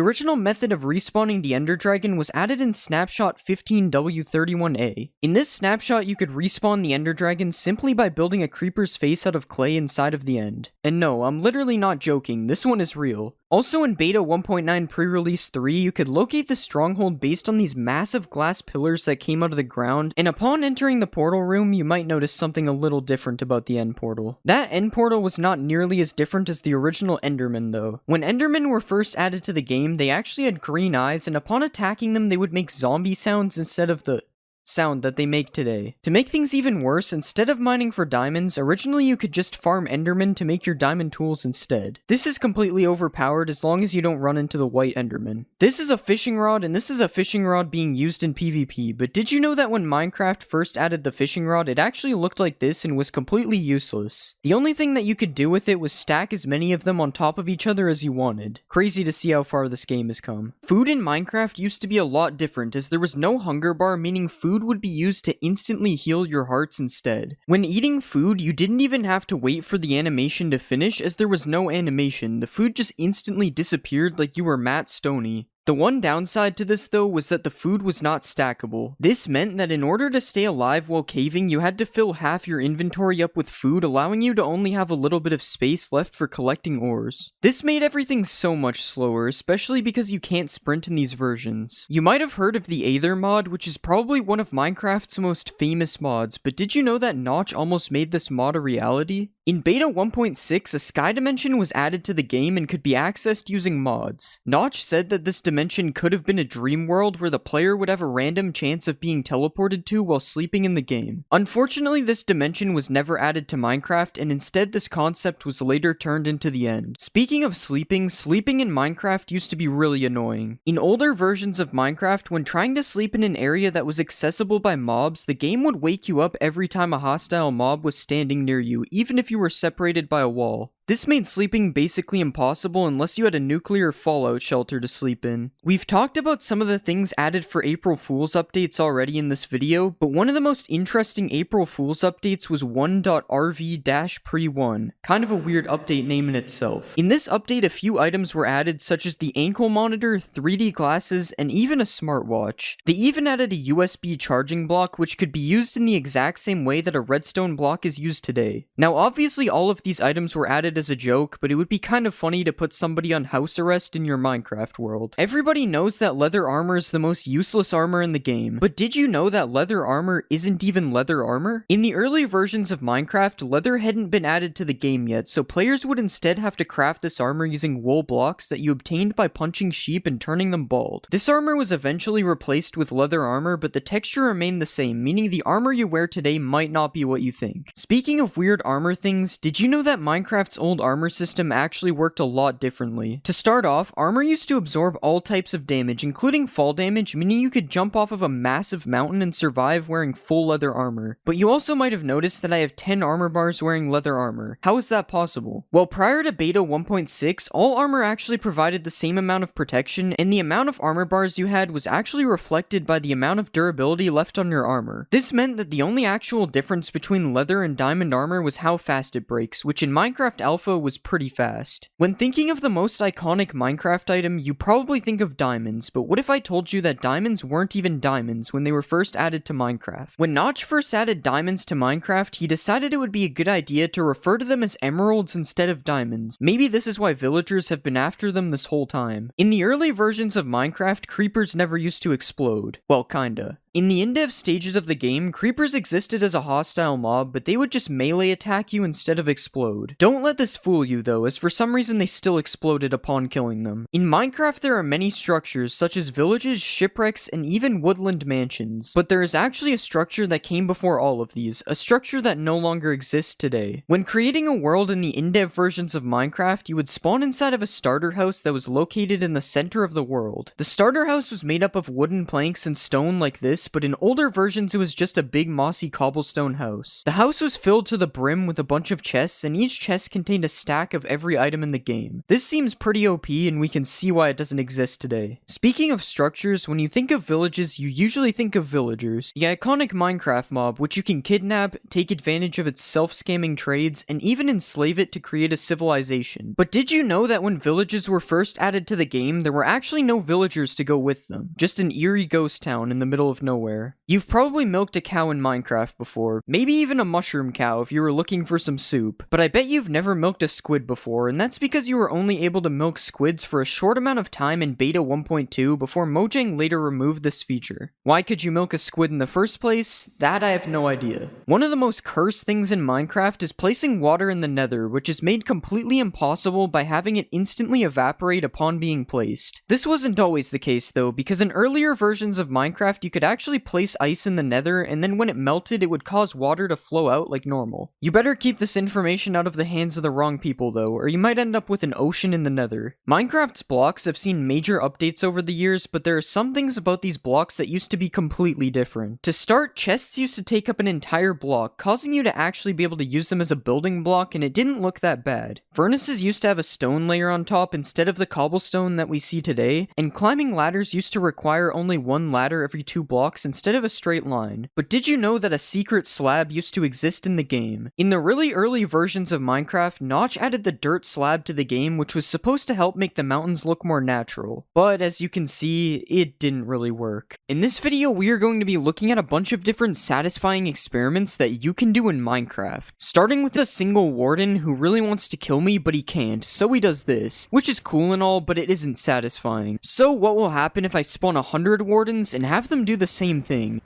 original method of respawning the Ender Dragon was added in Snapshot 15W31A. In this snapshot, you could respawn the Ender Dragon simply by building a creeper's face out of clay inside of the end. And no, I'm literally not joking, this one is real. Also in Beta 1.9 Pre-Release 3, you could locate the stronghold based on these massive glass pillars that came out of the ground, and upon entering the portal room, you might notice something a little different about the end portal. That end portal was not nearly as different as the original Endermen though. When Endermen were first added to the game, they actually had green eyes, and upon attacking them, they would make zombie sounds instead of the sound that they make today. To make things even worse, instead of mining for diamonds, originally you could just farm Endermen to make your diamond tools instead. This is completely overpowered as long as you don't run into the white Enderman. This is a fishing rod, and this is a fishing rod being used in PvP, but did you know that when Minecraft first added the fishing rod, it actually looked like this and was completely useless? The only thing that you could do with it was stack as many of them on top of each other as you wanted. Crazy to see how far this game has come. Food in Minecraft used to be a lot different, as there was no hunger bar, meaning food would be used to instantly heal your hearts instead. When eating food, you didn't even have to wait for the animation to finish, as there was no animation. The food just instantly disappeared like you were Matt Stoney. The one downside to this though was that the food was not stackable. This meant that in order to stay alive while caving, you had to fill half your inventory up with food, allowing you to only have a little bit of space left for collecting ores. This made everything so much slower, especially because you can't sprint in these versions. You might have heard of the Aether mod, which is probably one of Minecraft's most famous mods, but did you know that Notch almost made this mod a reality? In Beta 1.6, a sky dimension was added to the game and could be accessed using mods. Notch said that this dimension could have been a dream world where the player would have a random chance of being teleported to while sleeping in the game. Unfortunately, this dimension was never added to Minecraft, and instead this concept was later turned into the end. Speaking of sleeping in Minecraft used to be really annoying. In older versions of Minecraft, when trying to sleep in an area that was accessible by mobs, the game would wake you up every time a hostile mob was standing near you, even if you were separated by a wall. This made sleeping basically impossible unless you had a nuclear fallout shelter to sleep in. We've talked about some of the things added for April Fool's updates already in this video, but one of the most interesting April Fool's updates was 1.rv-pre1, kind of a weird update name in itself. In this update, a few items were added such as the ankle monitor, 3D glasses, and even a smartwatch. They even added a USB charging block which could be used in the exact same way that a redstone block is used today. Now obviously all of these items were added as a joke, but it would be kind of funny to put somebody on house arrest in your Minecraft world. Everybody knows that leather armor is the most useless armor in the game, but did you know that leather armor isn't even leather armor? In the early versions of Minecraft, leather hadn't been added to the game yet, so players would instead have to craft this armor using wool blocks that you obtained by punching sheep and turning them bald. This armor was eventually replaced with leather armor, but the texture remained the same, meaning the armor you wear today might not be what you think. Speaking of weird armor things, did you know that Minecraft's old armor system actually worked a lot differently? To start off, armor used to absorb all types of damage, including fall damage, meaning you could jump off of a massive mountain and survive wearing full leather armor. But you also might have noticed that I have 10 armor bars wearing leather armor. How is that possible? Well, prior to Beta 1.6, all armor actually provided the same amount of protection, and the amount of armor bars you had was actually reflected by the amount of durability left on your armor. This meant that the only actual difference between leather and diamond armor was how fast it breaks, which in Minecraft Alpha was pretty fast. When thinking of the most iconic Minecraft item, you probably think of diamonds, but what if I told you that diamonds weren't even diamonds when they were first added to Minecraft? When Notch first added diamonds to Minecraft, he decided it would be a good idea to refer to them as emeralds instead of diamonds. Maybe this is why villagers have been after them this whole time. In the early versions of Minecraft, creepers never used to explode. Well, kinda. In the in-dev stages of the game, creepers existed as a hostile mob, but they would just melee attack you instead of explode. Don't let this fool you though, as for some reason they still exploded upon killing them. In Minecraft there are many structures, such as villages, shipwrecks, and even woodland mansions. But there is actually a structure that came before all of these, a structure that no longer exists today. When creating a world in the in-dev versions of Minecraft, you would spawn inside of a starter house that was located in the center of the world. The starter house was made up of wooden planks and stone like this, this, but in older versions it was just a big mossy cobblestone house. The house was filled to the brim with a bunch of chests, and each chest contained a stack of every item in the game. This seems pretty OP, and we can see why it doesn't exist today. Speaking of structures, when you think of villages, you usually think of villagers. The iconic Minecraft mob, which you can kidnap, take advantage of its self-scamming trades, and even enslave it to create a civilization. But did you know that when villages were first added to the game, there were actually no villagers to go with them? Just an eerie ghost town in the middle of nowhere. You've probably milked a cow in Minecraft before, maybe even a mushroom cow if you were looking for some soup, but I bet you've never milked a squid before, and that's because you were only able to milk squids for a short amount of time in beta 1.2 before Mojang later removed this feature. Why could you milk a squid in the first place? That I have no idea. One of the most cursed things in Minecraft is placing water in the nether, which is made completely impossible by having it instantly evaporate upon being placed. This wasn't always the case though, because in earlier versions of Minecraft you could actually place ice in the nether, and then when it melted it would cause water to flow out like normal. You better keep this information out of the hands of the wrong people though, or you might end up with an ocean in the nether. Minecraft's blocks have seen major updates over the years, but there are some things about these blocks that used to be completely different. To start, chests used to take up an entire block, causing you to actually be able to use them as a building block, and it didn't look that bad. Furnaces used to have a stone layer on top instead of the cobblestone that we see today, and climbing ladders used to require only one ladder every 2 blocks instead of a straight line. But did you know that a secret slab used to exist in the game? In the really early versions of Minecraft, Notch added the dirt slab to the game, which was supposed to help make the mountains look more natural. But as you can see, it didn't really work. In this video, we are going to be looking at a bunch of different satisfying experiments that you can do in Minecraft. Starting with a single warden who really wants to kill me, but he can't, so he does this. Which is cool and all, but it isn't satisfying. So what will happen if I spawn 100 wardens and have them do the same thing?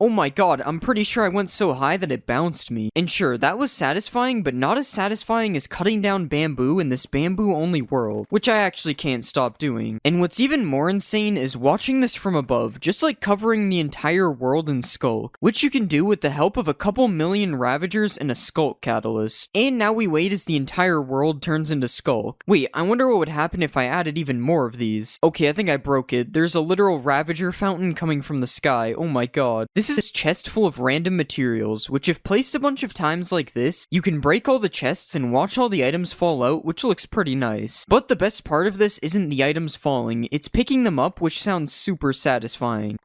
Oh my god, I'm pretty sure I went so high that it bounced me. And sure, that was satisfying, but not as satisfying as cutting down bamboo in this bamboo-only world, which I actually can't stop doing. And what's even more insane is watching this from above, just like covering the entire world in Skulk, which you can do with the help of a couple million Ravagers and a Skulk Catalyst. And now we wait as the entire world turns into Skulk. Wait, I wonder what would happen if I added even more of these. Okay, I think I broke it. There's a literal Ravager fountain coming from the sky. Oh my god. This is this chest full of random materials, which if placed a bunch of times like this, you can break all the chests and watch all the items fall out, which looks pretty nice. But the best part of this isn't the items falling, it's picking them up, which sounds super satisfying.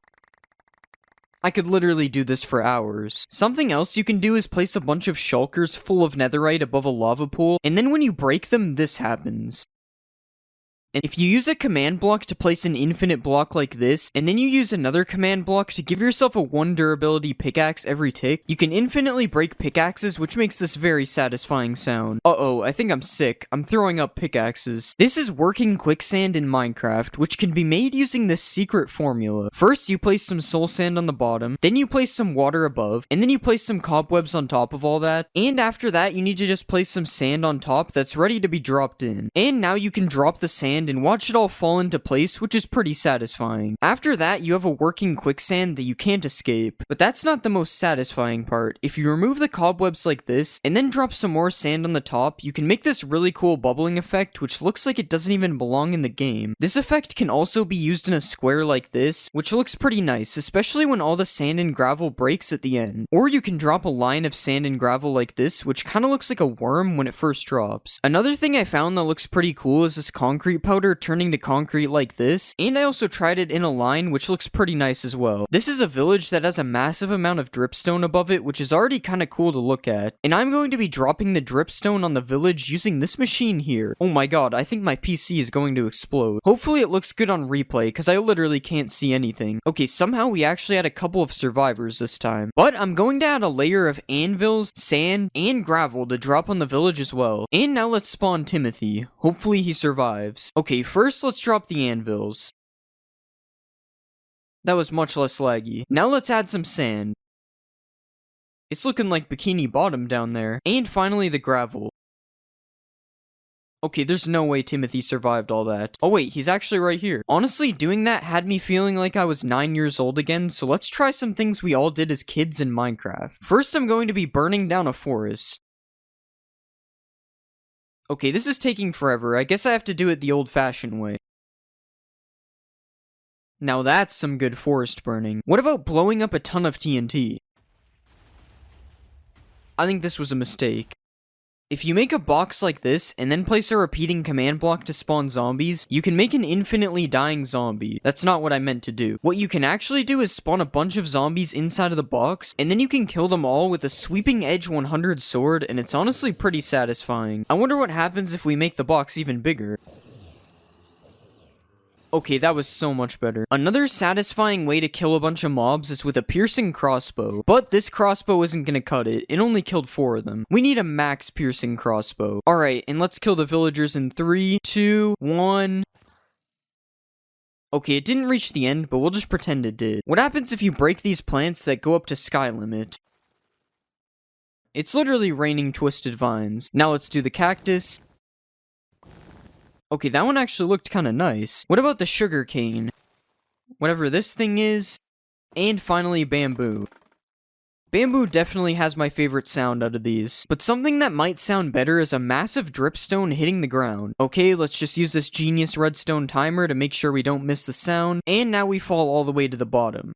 I could literally do this for hours. Something else you can do is place a bunch of shulkers full of netherite above a lava pool, and then when you break them, this happens. And if you use a command block to place an infinite block like this, and then you use another command block to give yourself a 1 durability pickaxe every tick, you can infinitely break pickaxes, which makes this very satisfying sound. Uh-oh, I think I'm sick. I'm throwing up pickaxes. This is working quicksand in Minecraft, which can be made using this secret formula. First, you place some soul sand on the bottom, then you place some water above, and then you place some cobwebs on top of all that, and after that, you need to just place some sand on top that's ready to be dropped in. And now you can drop the sand and watch it all fall into place, which is pretty satisfying. After that, you have a working quicksand that you can't escape. But that's not the most satisfying part. If you remove the cobwebs like this, and then drop some more sand on the top, you can make this really cool bubbling effect, which looks like it doesn't even belong in the game. This effect can also be used in a square like this, which looks pretty nice, especially when all the sand and gravel breaks at the end. Or you can drop a line of sand and gravel like this, which kind of looks like a worm when it first drops. Another thing I found that looks pretty cool is this concrete powder turning to concrete like this, and I also tried it in a line, which looks pretty nice as well. This is a village that has a massive amount of dripstone above it, which is already kind of cool to look at, and I'm going to be dropping the dripstone on the village using this machine here. Oh my god, I think my PC is going to explode. Hopefully it looks good on replay, because I literally can't see anything. Okay, somehow we actually had a couple of survivors this time, but I'm going to add a layer of anvils, sand, and gravel to drop on the village as well. And now let's spawn Timothy. Hopefully he survives. Okay, first let's drop the anvils. That was much less laggy. Now let's add some sand. It's looking like Bikini Bottom down there. And finally the gravel. Okay, there's no way Timothy survived all that. Oh wait, he's actually right here. Honestly, doing that had me feeling like I was 9 years old again, so let's try some things we all did as kids in Minecraft. First, I'm going to be burning down a forest. Okay, this is taking forever. I guess I have to do it the old-fashioned way. Now that's some good forest burning. What about blowing up a ton of TNT? I think this was a mistake. If you make a box like this, and then place a repeating command block to spawn zombies, you can make an infinitely dying zombie. That's not what I meant to do. What you can actually do is spawn a bunch of zombies inside of the box, and then you can kill them all with a sweeping edge 100 sword, and it's honestly pretty satisfying. I wonder what happens if we make the box even bigger. Okay, that was so much better. Another satisfying way to kill a bunch of mobs is with a piercing crossbow. But this crossbow isn't gonna cut it. It only killed 4 of them. We need a max piercing crossbow. Alright, and let's kill the villagers in 3, 2, 1... Okay, it didn't reach the end, but we'll just pretend it did. What happens if you break these plants that go up to sky limit? It's literally raining twisted vines. Now let's do the cactus. Okay, that one actually looked kinda nice. What about the sugar cane? Whatever this thing is. And finally, bamboo. Bamboo definitely has my favorite sound out of these. But something that might sound better is a massive dripstone hitting the ground. Okay, let's just use this genius redstone timer to make sure we don't miss the sound. And now we fall all the way to the bottom.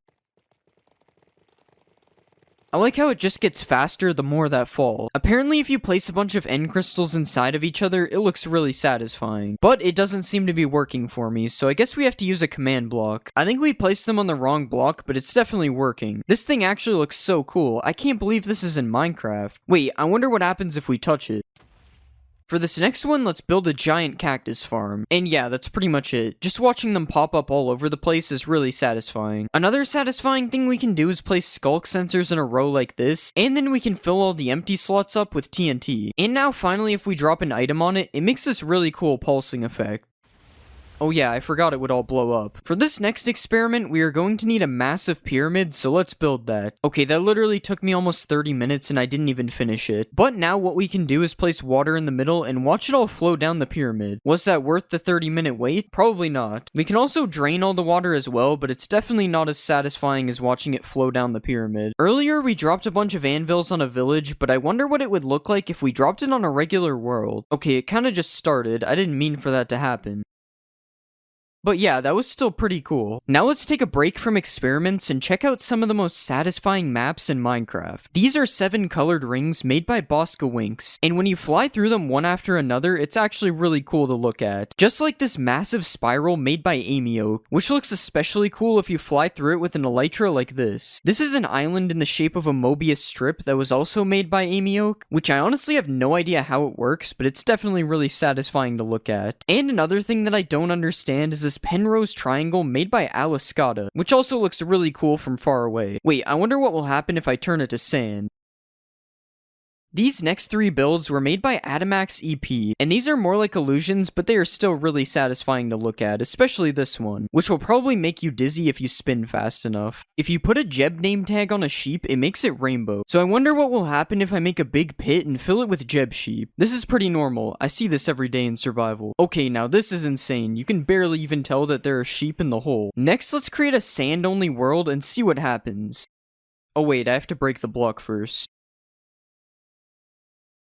I like how it just gets faster the more that fall. Apparently if you place a bunch of end crystals inside of each other, it looks really satisfying. But it doesn't seem to be working for me, so I guess we have to use a command block. I think we placed them on the wrong block, but it's definitely working. This thing actually looks so cool. I can't believe this is in Minecraft. Wait, I wonder what happens if we touch it. For this next one, let's build a giant cactus farm. And yeah, that's pretty much it. Just watching them pop up all over the place is really satisfying. Another satisfying thing we can do is place skulk sensors in a row like this, and then we can fill all the empty slots up with TNT. And now finally, if we drop an item on it, it makes this really cool pulsing effect. Oh yeah, I forgot it would all blow up. For this next experiment, we are going to need a massive pyramid, so let's build that. Okay, that literally took me almost 30 minutes and I didn't even finish it. But now what we can do is place water in the middle and watch it all flow down the pyramid. Was that worth the 30-minute wait? Probably not. We can also drain all the water as well, but it's definitely not as satisfying as watching it flow down the pyramid. Earlier, we dropped a bunch of anvils on a village, but I wonder what it would look like if we dropped it on a regular world. Okay, it kinda just started. I didn't mean for that to happen. But yeah, that was still pretty cool. Now let's take a break from experiments and check out some of the most satisfying maps in Minecraft. These are 7 colored rings made by Bosca Winks, and when you fly through them one after another, it's actually really cool to look at. Just like this massive spiral made by Amy Oak, which looks especially cool if you fly through it with an elytra like this. This is an island in the shape of a Mobius strip that was also made by Amy Oak, which I honestly have no idea how it works, but it's definitely really satisfying to look at. And another thing that I don't understand is this Penrose triangle made by Aliscata, which also looks really cool from far away. Wait, I wonder what will happen if I turn it to sand. These next 3 builds were made by Adamax EP, and these are more like illusions, but they are still really satisfying to look at, especially this one, which will probably make you dizzy if you spin fast enough. If you put a Jeb name tag on a sheep, it makes it rainbow. So I wonder what will happen if I make a big pit and fill it with Jeb sheep. This is pretty normal. I see this every day in survival. Okay, now this is insane. You can barely even tell that there are sheep in the hole. Next, let's create a sand-only world and see what happens. Oh wait, I have to break the block first.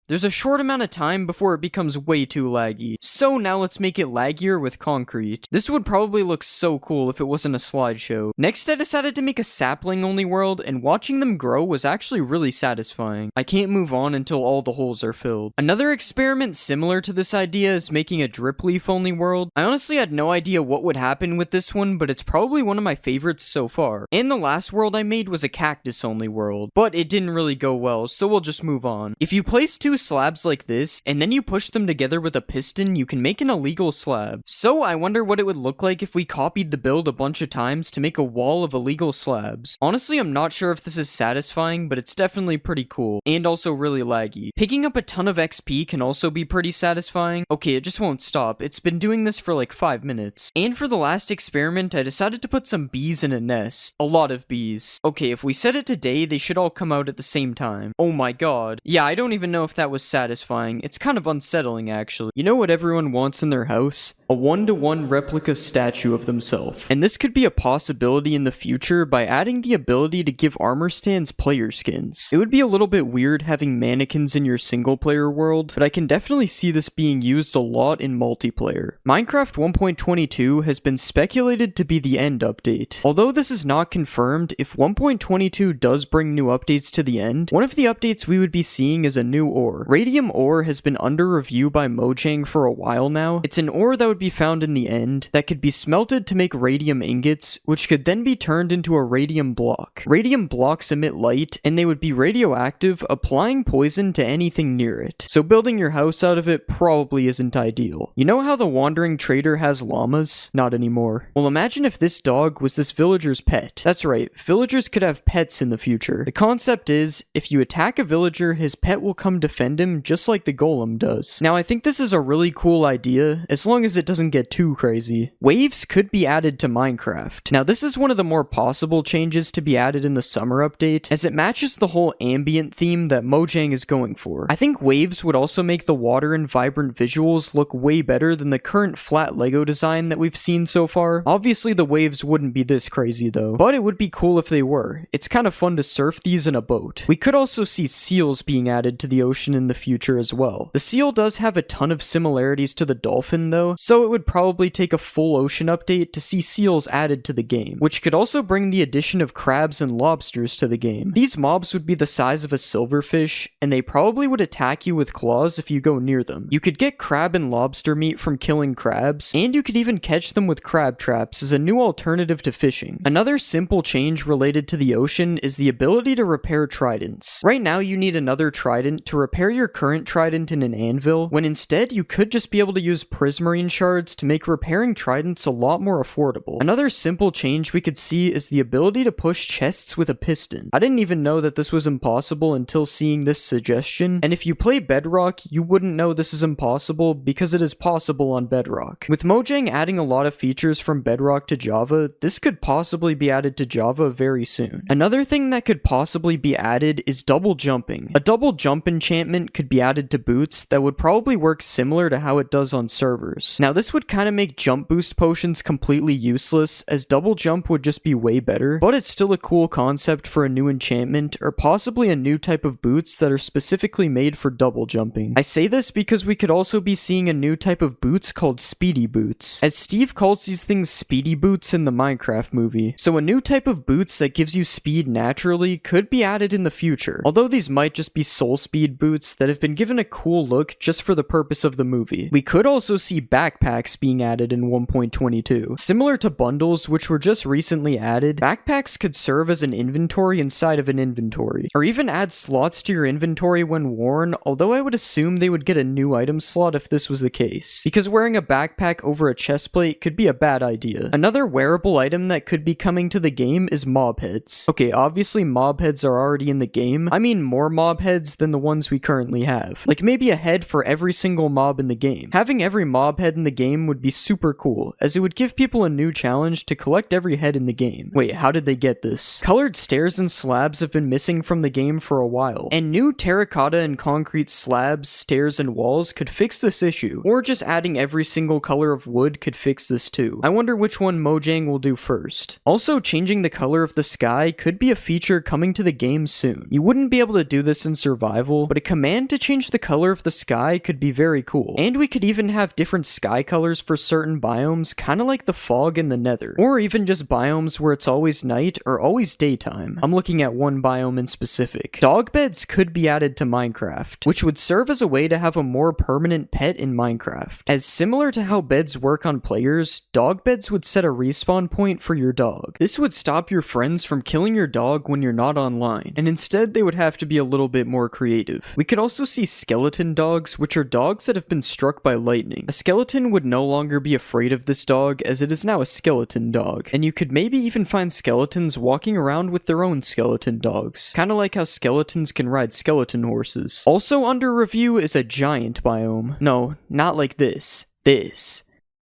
There's a short amount of time before it becomes way too laggy, so now let's make it laggier with concrete. This would probably look so cool if it wasn't a slideshow. Next, I decided to make a sapling-only world, and watching them grow was actually really satisfying. I can't move on until all the holes are filled. Another experiment similar to this idea is making a drip leaf-only world. I honestly had no idea what would happen with this one, but it's probably one of my favorites so far. And the last world I made was a cactus-only world, but it didn't really go well, so we'll just move on. If you place 2 slabs like this, and then you push them together with a piston, you can make an illegal slab. So I wonder what it would look like if we copied the build a bunch of times to make a wall of illegal slabs. Honestly, I'm not sure if this is satisfying, but it's definitely pretty cool, and also really laggy. Picking up a ton of XP can also be pretty satisfying. Okay, it just won't stop. It's been doing this for like 5 minutes. And for the last experiment, I decided to put some bees in a nest. A lot of bees. Okay, if we set it to day, they should all come out at the same time. Oh my god. Yeah, I don't even know if that was satisfying. It's kind of unsettling, actually. You know what everyone wants in their house? A 1-to-1 replica statue of themselves. And this could be a possibility in the future by adding the ability to give armor stands player skins. It would be a little bit weird having mannequins in your single player world, but I can definitely see this being used a lot in multiplayer. Minecraft 1.22 has been speculated to be the end update. Although this is not confirmed, if 1.22 does bring new updates to the end, one of the updates we would be seeing is a new ore. Radium ore has been under review by Mojang for a while now. It's an ore that would be found in the end that could be smelted to make radium ingots, which could then be turned into a radium block. Radium blocks emit light, and they would be radioactive, applying poison to anything near it. So building your house out of it probably isn't ideal. You know how the wandering trader has llamas? Not anymore. Well, imagine if this dog was this villager's pet. That's right, villagers could have pets in the future. The concept is, if you attack a villager, his pet will come defend him just like the golem does. Now, I think this is a really cool idea, as long as it doesn't get too crazy. Waves could be added to Minecraft. Now, this is one of the more possible changes to be added in the summer update, as it matches the whole ambient theme that Mojang is going for. I think waves would also make the water and vibrant visuals look way better than the current flat Lego design that we've seen so far. Obviously, the waves wouldn't be this crazy though, but it would be cool if they were. It's kind of fun to surf these in a boat. We could also see seals being added to the ocean in the future as well. The seal does have a ton of similarities to the dolphin though, so it would probably take a full ocean update to see seals added to the game, which could also bring the addition of crabs and lobsters to the game. These mobs would be the size of a silverfish, and they probably would attack you with claws if you go near them. You could get crab and lobster meat from killing crabs, and you could even catch them with crab traps as a new alternative to fishing. Another simple change related to the ocean is the ability to repair tridents. Right now you need another trident to repair your current trident in an anvil, when instead you could just be able to use prismarine shards to make repairing tridents a lot more affordable. Another simple change we could see is the ability to push chests with a piston. I didn't even know that this was impossible until seeing this suggestion, and if you play Bedrock, you wouldn't know this is impossible because it is possible on Bedrock. With Mojang adding a lot of features from Bedrock to Java, this could possibly be added to Java very soon. Another thing that could possibly be added is double jumping. A double jump enchantment could be added to boots that would probably work similar to how it does on servers. Now this would kind of make jump boost potions completely useless, as double jump would just be way better, but it's still a cool concept for a new enchantment, or possibly a new type of boots that are specifically made for double jumping. I say this because we could also be seeing a new type of boots called speedy boots, as Steve calls these things speedy boots in the Minecraft movie. So a new type of boots that gives you speed naturally could be added in the future, although these might just be soul speed boots that have been given a cool look just for the purpose of the movie. We could also see backpacks being added in 1.22. Similar to bundles, which were just recently added, backpacks could serve as an inventory inside of an inventory, or even add slots to your inventory when worn, although I would assume they would get a new item slot if this was the case, because wearing a backpack over a chestplate could be a bad idea. Another wearable item that could be coming to the game is mob heads. Okay, obviously mob heads are already in the game. I mean more mob heads than the ones we currently have. Like maybe a head for every single mob in the game. Having every mob head in the game would be super cool, as it would give people a new challenge to collect every head in the game. Wait, how did they get this? Colored stairs and slabs have been missing from the game for a while, and new terracotta and concrete slabs, stairs, and walls could fix this issue, or just adding every single color of wood could fix this too. I wonder which one Mojang will do first. Also, changing the color of the sky could be a feature coming to the game soon. You wouldn't be able to do this in survival, but a command to change the color of the sky could be very cool. And we could even have different sky colors for certain biomes, kinda like the fog in the nether. Or even just biomes where it's always night or always daytime. I'm looking at one biome in specific. Dog beds could be added to Minecraft, which would serve as a way to have a more permanent pet in Minecraft. As similar to how beds work on players, dog beds would set a respawn point for your dog. This would stop your friends from killing your dog when you're not online, and instead they would have to be a little bit more creative. We could also see skeleton dogs, which are dogs that have been struck by lightning. A skeleton would no longer be afraid of this dog, as it is now a skeleton dog, and you could maybe even find skeletons walking around with their own skeleton dogs, kinda like how skeletons can ride skeleton horses. Also under review is a giant biome. No, not like this. This.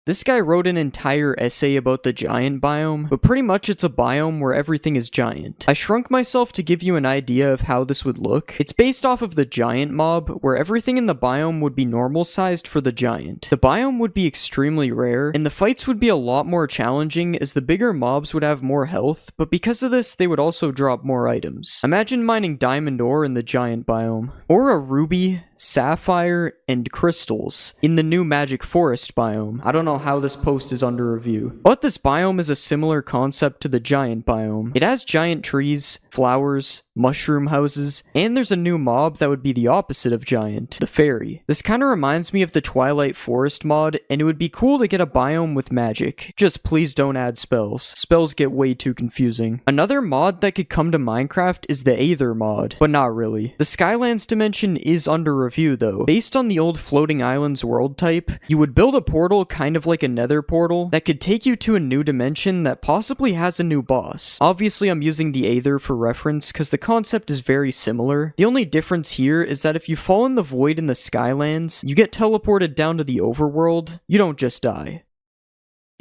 This guy wrote an entire essay about the giant biome, but pretty much it's a biome where everything is giant. I shrunk myself to give you an idea of how this would look. It's based off of the giant mob, where everything in the biome would be normal sized for the giant. The biome would be extremely rare, and the fights would be a lot more challenging as the bigger mobs would have more health, but because of this, they would also drop more items. Imagine mining diamond ore in the giant biome, or a ruby, sapphire, and crystals in the new magic forest biome. I don't know how this post is under review, but this biome is a similar concept to the giant biome. It has giant trees, flowers, mushroom houses, and there's a new mob that would be the opposite of giant, the fairy. This kind of reminds me of the Twilight Forest mod, and it would be cool to get a biome with magic. Just please don't add spells. Spells get way too confusing. Another mod that could come to Minecraft is the Aether mod, but not really. The Skylands dimension is under review though. Based on the old Floating Islands world type, you would build a portal kind of like a nether portal that could take you to a new dimension that possibly has a new boss. Obviously I'm using the Aether for reference because the concept is very similar. The only difference here is that if you fall in the void in the Skylands, you get teleported down to the overworld. You don't just die.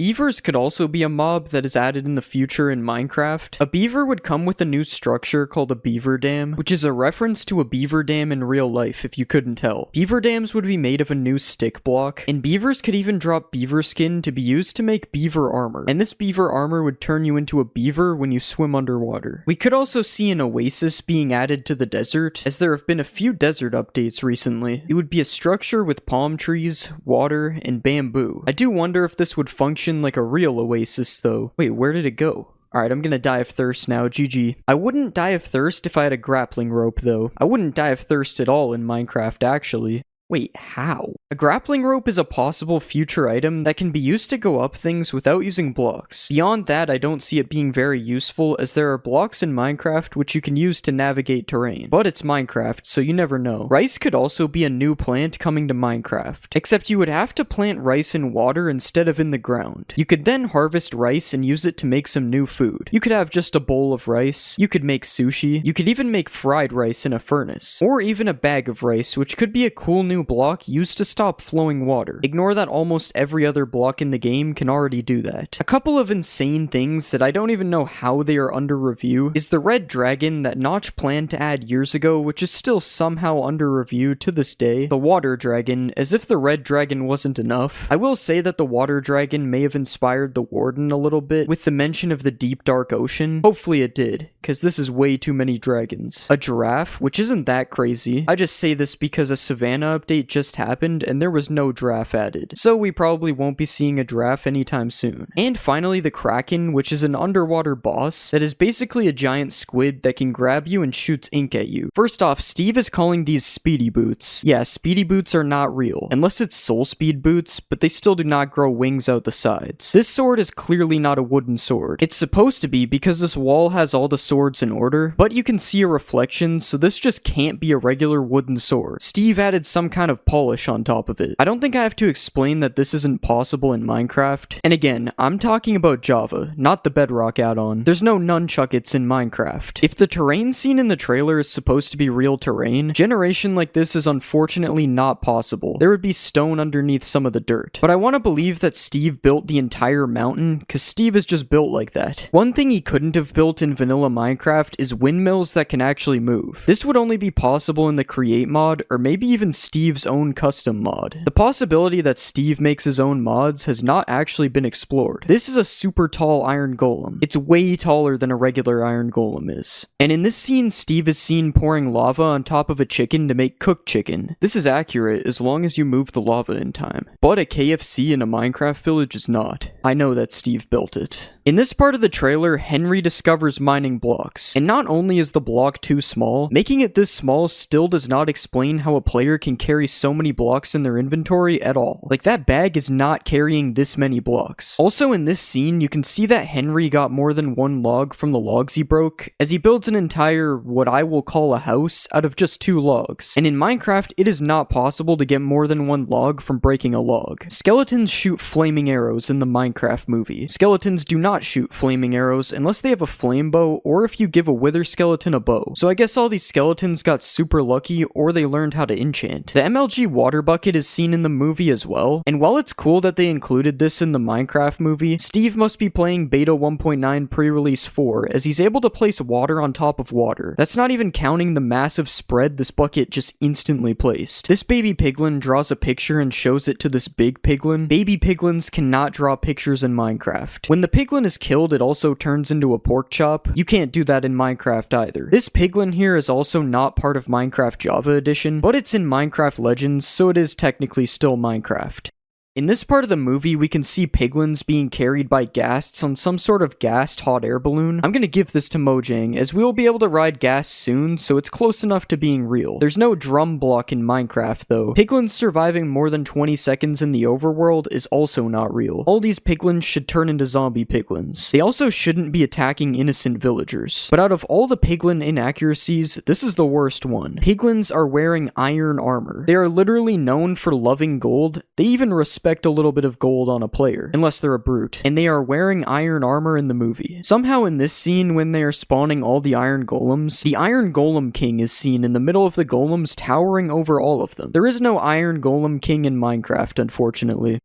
Beavers could also be a mob that is added in the future in Minecraft. A beaver would come with a new structure called a beaver dam, which is a reference to a beaver dam in real life if you couldn't tell. Beaver dams would be made of a new stick block, and beavers could even drop beaver skin to be used to make beaver armor, and this beaver armor would turn you into a beaver when you swim underwater. We could also see an oasis being added to the desert, as there have been a few desert updates recently. It would be a structure with palm trees, water, and bamboo. I do wonder if this would function like a real oasis though. Wait, where did it go? Alright, I'm gonna die of thirst now, GG. I wouldn't die of thirst if I had a grappling rope though. I wouldn't die of thirst at all in Minecraft actually. Wait, how? A grappling rope is a possible future item that can be used to go up things without using blocks. Beyond that, I don't see it being very useful as there are blocks in Minecraft which you can use to navigate terrain. But it's Minecraft, so you never know. Rice could also be a new plant coming to Minecraft, except you would have to plant rice in water instead of in the ground. You could then harvest rice and use it to make some new food. You could have just a bowl of rice, you could make sushi, you could even make fried rice in a furnace, or even a bag of rice, which could be a cool new block used to stop flowing water. Ignore that almost every other block in the game can already do that. A couple of insane things that I don't even know how they are under review is the red dragon that Notch planned to add years ago, which is still somehow under review to this day. The water dragon, as if the red dragon wasn't enough. I will say that the water dragon may have inspired the warden a little bit with the mention of the deep dark ocean. Hopefully it did, because this is way too many dragons. A giraffe, which isn't that crazy. I just say this because a Savannah update just happened and there was no giraffe added, so we probably won't be seeing a giraffe anytime soon. And finally the Kraken, which is an underwater boss that is basically a giant squid that can grab you and shoots ink at you. First off, Steve is calling these speedy boots. Yeah, speedy boots are not real, unless it's soul speed boots, but they still do not grow wings out the sides. This sword is clearly not a wooden sword. It's supposed to be because this wall has all the swords in order, but you can see a reflection, so this just can't be a regular wooden sword. Steve added some kind of polish on top of it. I don't think I have to explain that this isn't possible in Minecraft. And again, I'm talking about Java, not the Bedrock add-on. There's no nunchuckets in Minecraft. If the terrain scene in the trailer is supposed to be real terrain, generation like this is unfortunately not possible. There would be stone underneath some of the dirt. But I want to believe that Steve built the entire mountain, because Steve is just built like that. One thing he couldn't have built in vanilla Minecraft is windmills that can actually move. This would only be possible in the Create mod, or maybe even Steve's own custom mod. The possibility that Steve makes his own mods has not actually been explored. This is a super tall iron golem. It's way taller than a regular iron golem is. And in this scene, Steve is seen pouring lava on top of a chicken to make cooked chicken. This is accurate as long as you move the lava in time. But a KFC in a Minecraft village is not. I know that Steve built it. In this part of the trailer, Henry discovers mining blocks. And not only is the block too small, making it this small still does not explain how a player can carry so many blocks in their inventory at all. Like, that bag is not carrying this many blocks. Also in this scene, you can see that Henry got more than one log from the logs he broke, as he builds an entire, what I will call a house, out of just 2 logs. And in Minecraft, it is not possible to get more than 1 log from breaking a log. Skeletons shoot flaming arrows in the Minecraft Minecraft movie. Skeletons do not shoot flaming arrows unless they have a flame bow or if you give a wither skeleton a bow. So I guess all these skeletons got super lucky or they learned how to enchant. The MLG water bucket is seen in the movie as well, and while it's cool that they included this in the Minecraft movie, Steve must be playing Beta 1.9 pre-release 4 as he's able to place water on top of water. That's not even counting the massive spread this bucket just instantly placed. This baby piglin draws a picture and shows it to this big piglin. Baby piglins cannot draw pictures in Minecraft. When the piglin is killed, it also turns into a pork chop. You can't do that in Minecraft either. This piglin here is also not part of Minecraft Java Edition, but it's in Minecraft Legends, so it is technically still Minecraft. In this part of the movie, we can see piglins being carried by ghasts on some sort of gassed hot air balloon. I'm gonna give this to Mojang, as we will be able to ride gas soon, so it's close enough to being real. There's no drum block in Minecraft, though. Piglins surviving more than 20 seconds in the overworld is also not real. All these piglins should turn into zombie piglins. They also shouldn't be attacking innocent villagers. But out of all the piglin inaccuracies, this is the worst one. Piglins are wearing iron armor. They are literally known for loving gold. They even respect a little bit of gold on a player, unless they're a brute, and they are wearing iron armor in the movie. Somehow in this scene, when they are spawning all the iron golems, the Iron Golem King is seen in the middle of the golems towering over all of them. There is no Iron Golem King in Minecraft, unfortunately.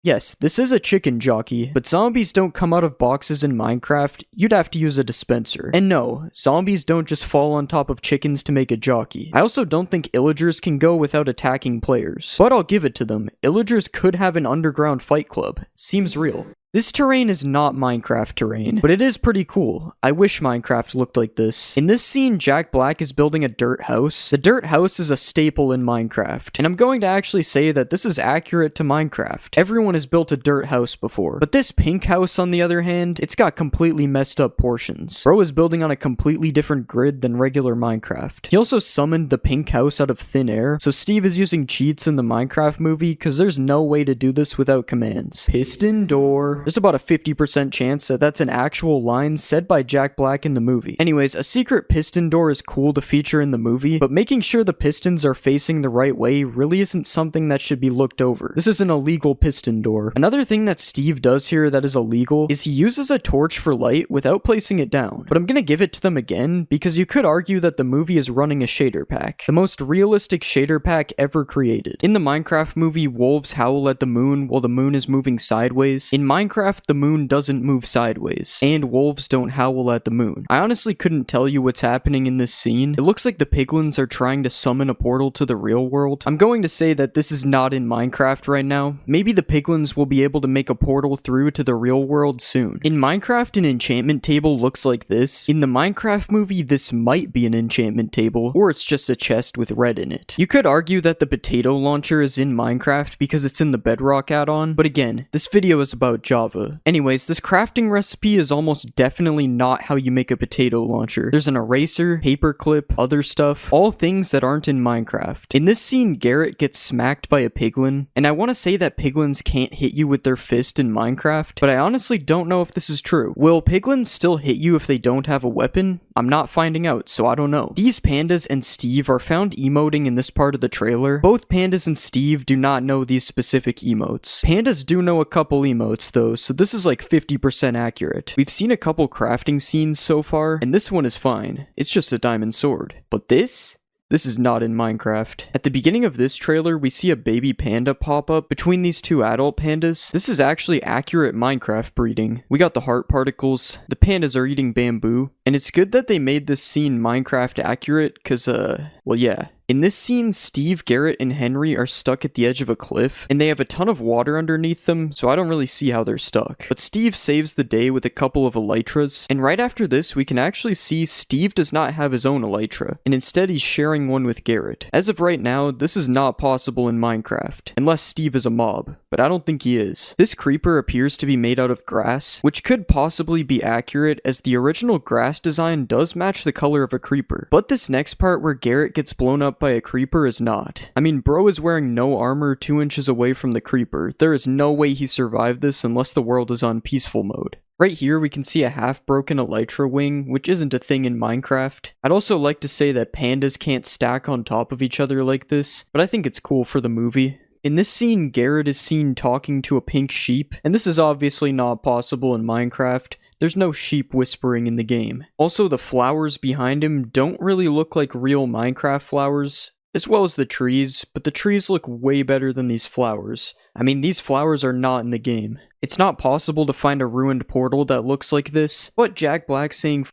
Yes, this is a chicken jockey, but zombies don't come out of boxes in Minecraft. You'd have to use a dispenser. And no, zombies don't just fall on top of chickens to make a jockey. I also don't think illagers can go without attacking players. But I'll give it to them. Illagers could have an underground fight club. Seems real. This terrain is not Minecraft terrain, but it is pretty cool. I wish Minecraft looked like this. In this scene, Jack Black is building a dirt house. The dirt house is a staple in Minecraft, and I'm going to actually say that this is accurate to Minecraft. Everyone has built a dirt house before, but this pink house, on the other hand, it's got completely messed up portions. Bro is building on a completely different grid than regular Minecraft. He also summoned the pink house out of thin air, so Steve is using cheats in the Minecraft movie because there's no way to do this without commands. Piston door. There's about a 50% chance that that's an actual line said by Jack Black in the movie. Anyways, a secret piston door is cool to feature in the movie, but making sure the pistons are facing the right way really isn't something that should be looked over. This is an illegal piston door. Another thing that Steve does here that is illegal is he uses a torch for light without placing it down. But I'm gonna give it to them again because you could argue that the movie is running a shader pack. The most realistic shader pack ever created. In the Minecraft movie, wolves howl at the moon while the moon is moving sideways. In Minecraft, the moon doesn't move sideways, and wolves don't howl at the moon. I honestly couldn't tell you what's happening in this scene. It looks like the piglins are trying to summon a portal to the real world. I'm going to say that this is not in Minecraft right now. Maybe the piglins will be able to make a portal through to the real world soon. In Minecraft, an enchantment table looks like this. In the Minecraft movie, this might be an enchantment table, or it's just a chest with red in it. You could argue that the potato launcher is in Minecraft because it's in the Bedrock add-on, but again, this video is about Java. Anyways, this crafting recipe is almost definitely not how you make a potato launcher. There's an eraser, paperclip, other stuff, all things that aren't in Minecraft. In this scene, Garrett gets smacked by a piglin, and I want to say that piglins can't hit you with their fist in Minecraft, but I honestly don't know if this is true. Will piglins still hit you if they don't have a weapon? I'm not finding out, so I don't know. These pandas and Steve are found emoting in this part of the trailer. Both pandas and Steve do not know these specific emotes. Pandas do know a couple emotes though, so this is like 50% accurate. We've seen a couple crafting scenes so far, and this one is fine. It's just a diamond sword. But this is not in Minecraft. At the beginning of this trailer, we see a baby panda pop up between these two adult pandas. This is actually accurate Minecraft breeding. We got the heart particles, the pandas are eating bamboo, and it's good that they made this scene Minecraft accurate, cause well yeah. In this scene, Steve, Garrett, and Henry are stuck at the edge of a cliff, and they have a ton of water underneath them, so I don't really see how they're stuck. But Steve saves the day with a couple of elytras, and right after this, we can actually see Steve does not have his own elytra, and instead he's sharing one with Garrett. As of right now, this is not possible in Minecraft, unless Steve is a mob, but I don't think he is. This creeper appears to be made out of grass, which could possibly be accurate as the original grass design does match the color of a creeper. But this next part where Garrett gets blown up by a creeper is not. I mean, bro is wearing no armor 2 inches away from the creeper. There is no way he survived this unless the world is on peaceful mode. Right here, we can see a half-broken elytra wing, which isn't a thing in Minecraft. I'd also like to say that pandas can't stack on top of each other like this, but I think it's cool for the movie. In this scene, Garrett is seen talking to a pink sheep, and this is obviously not possible in Minecraft. There's no sheep whispering in the game. Also, the flowers behind him don't really look like real Minecraft flowers, as well as the trees, but the trees look way better than these flowers. I mean, these flowers are not in the game. It's not possible to find a ruined portal that looks like this, but Jack Black saying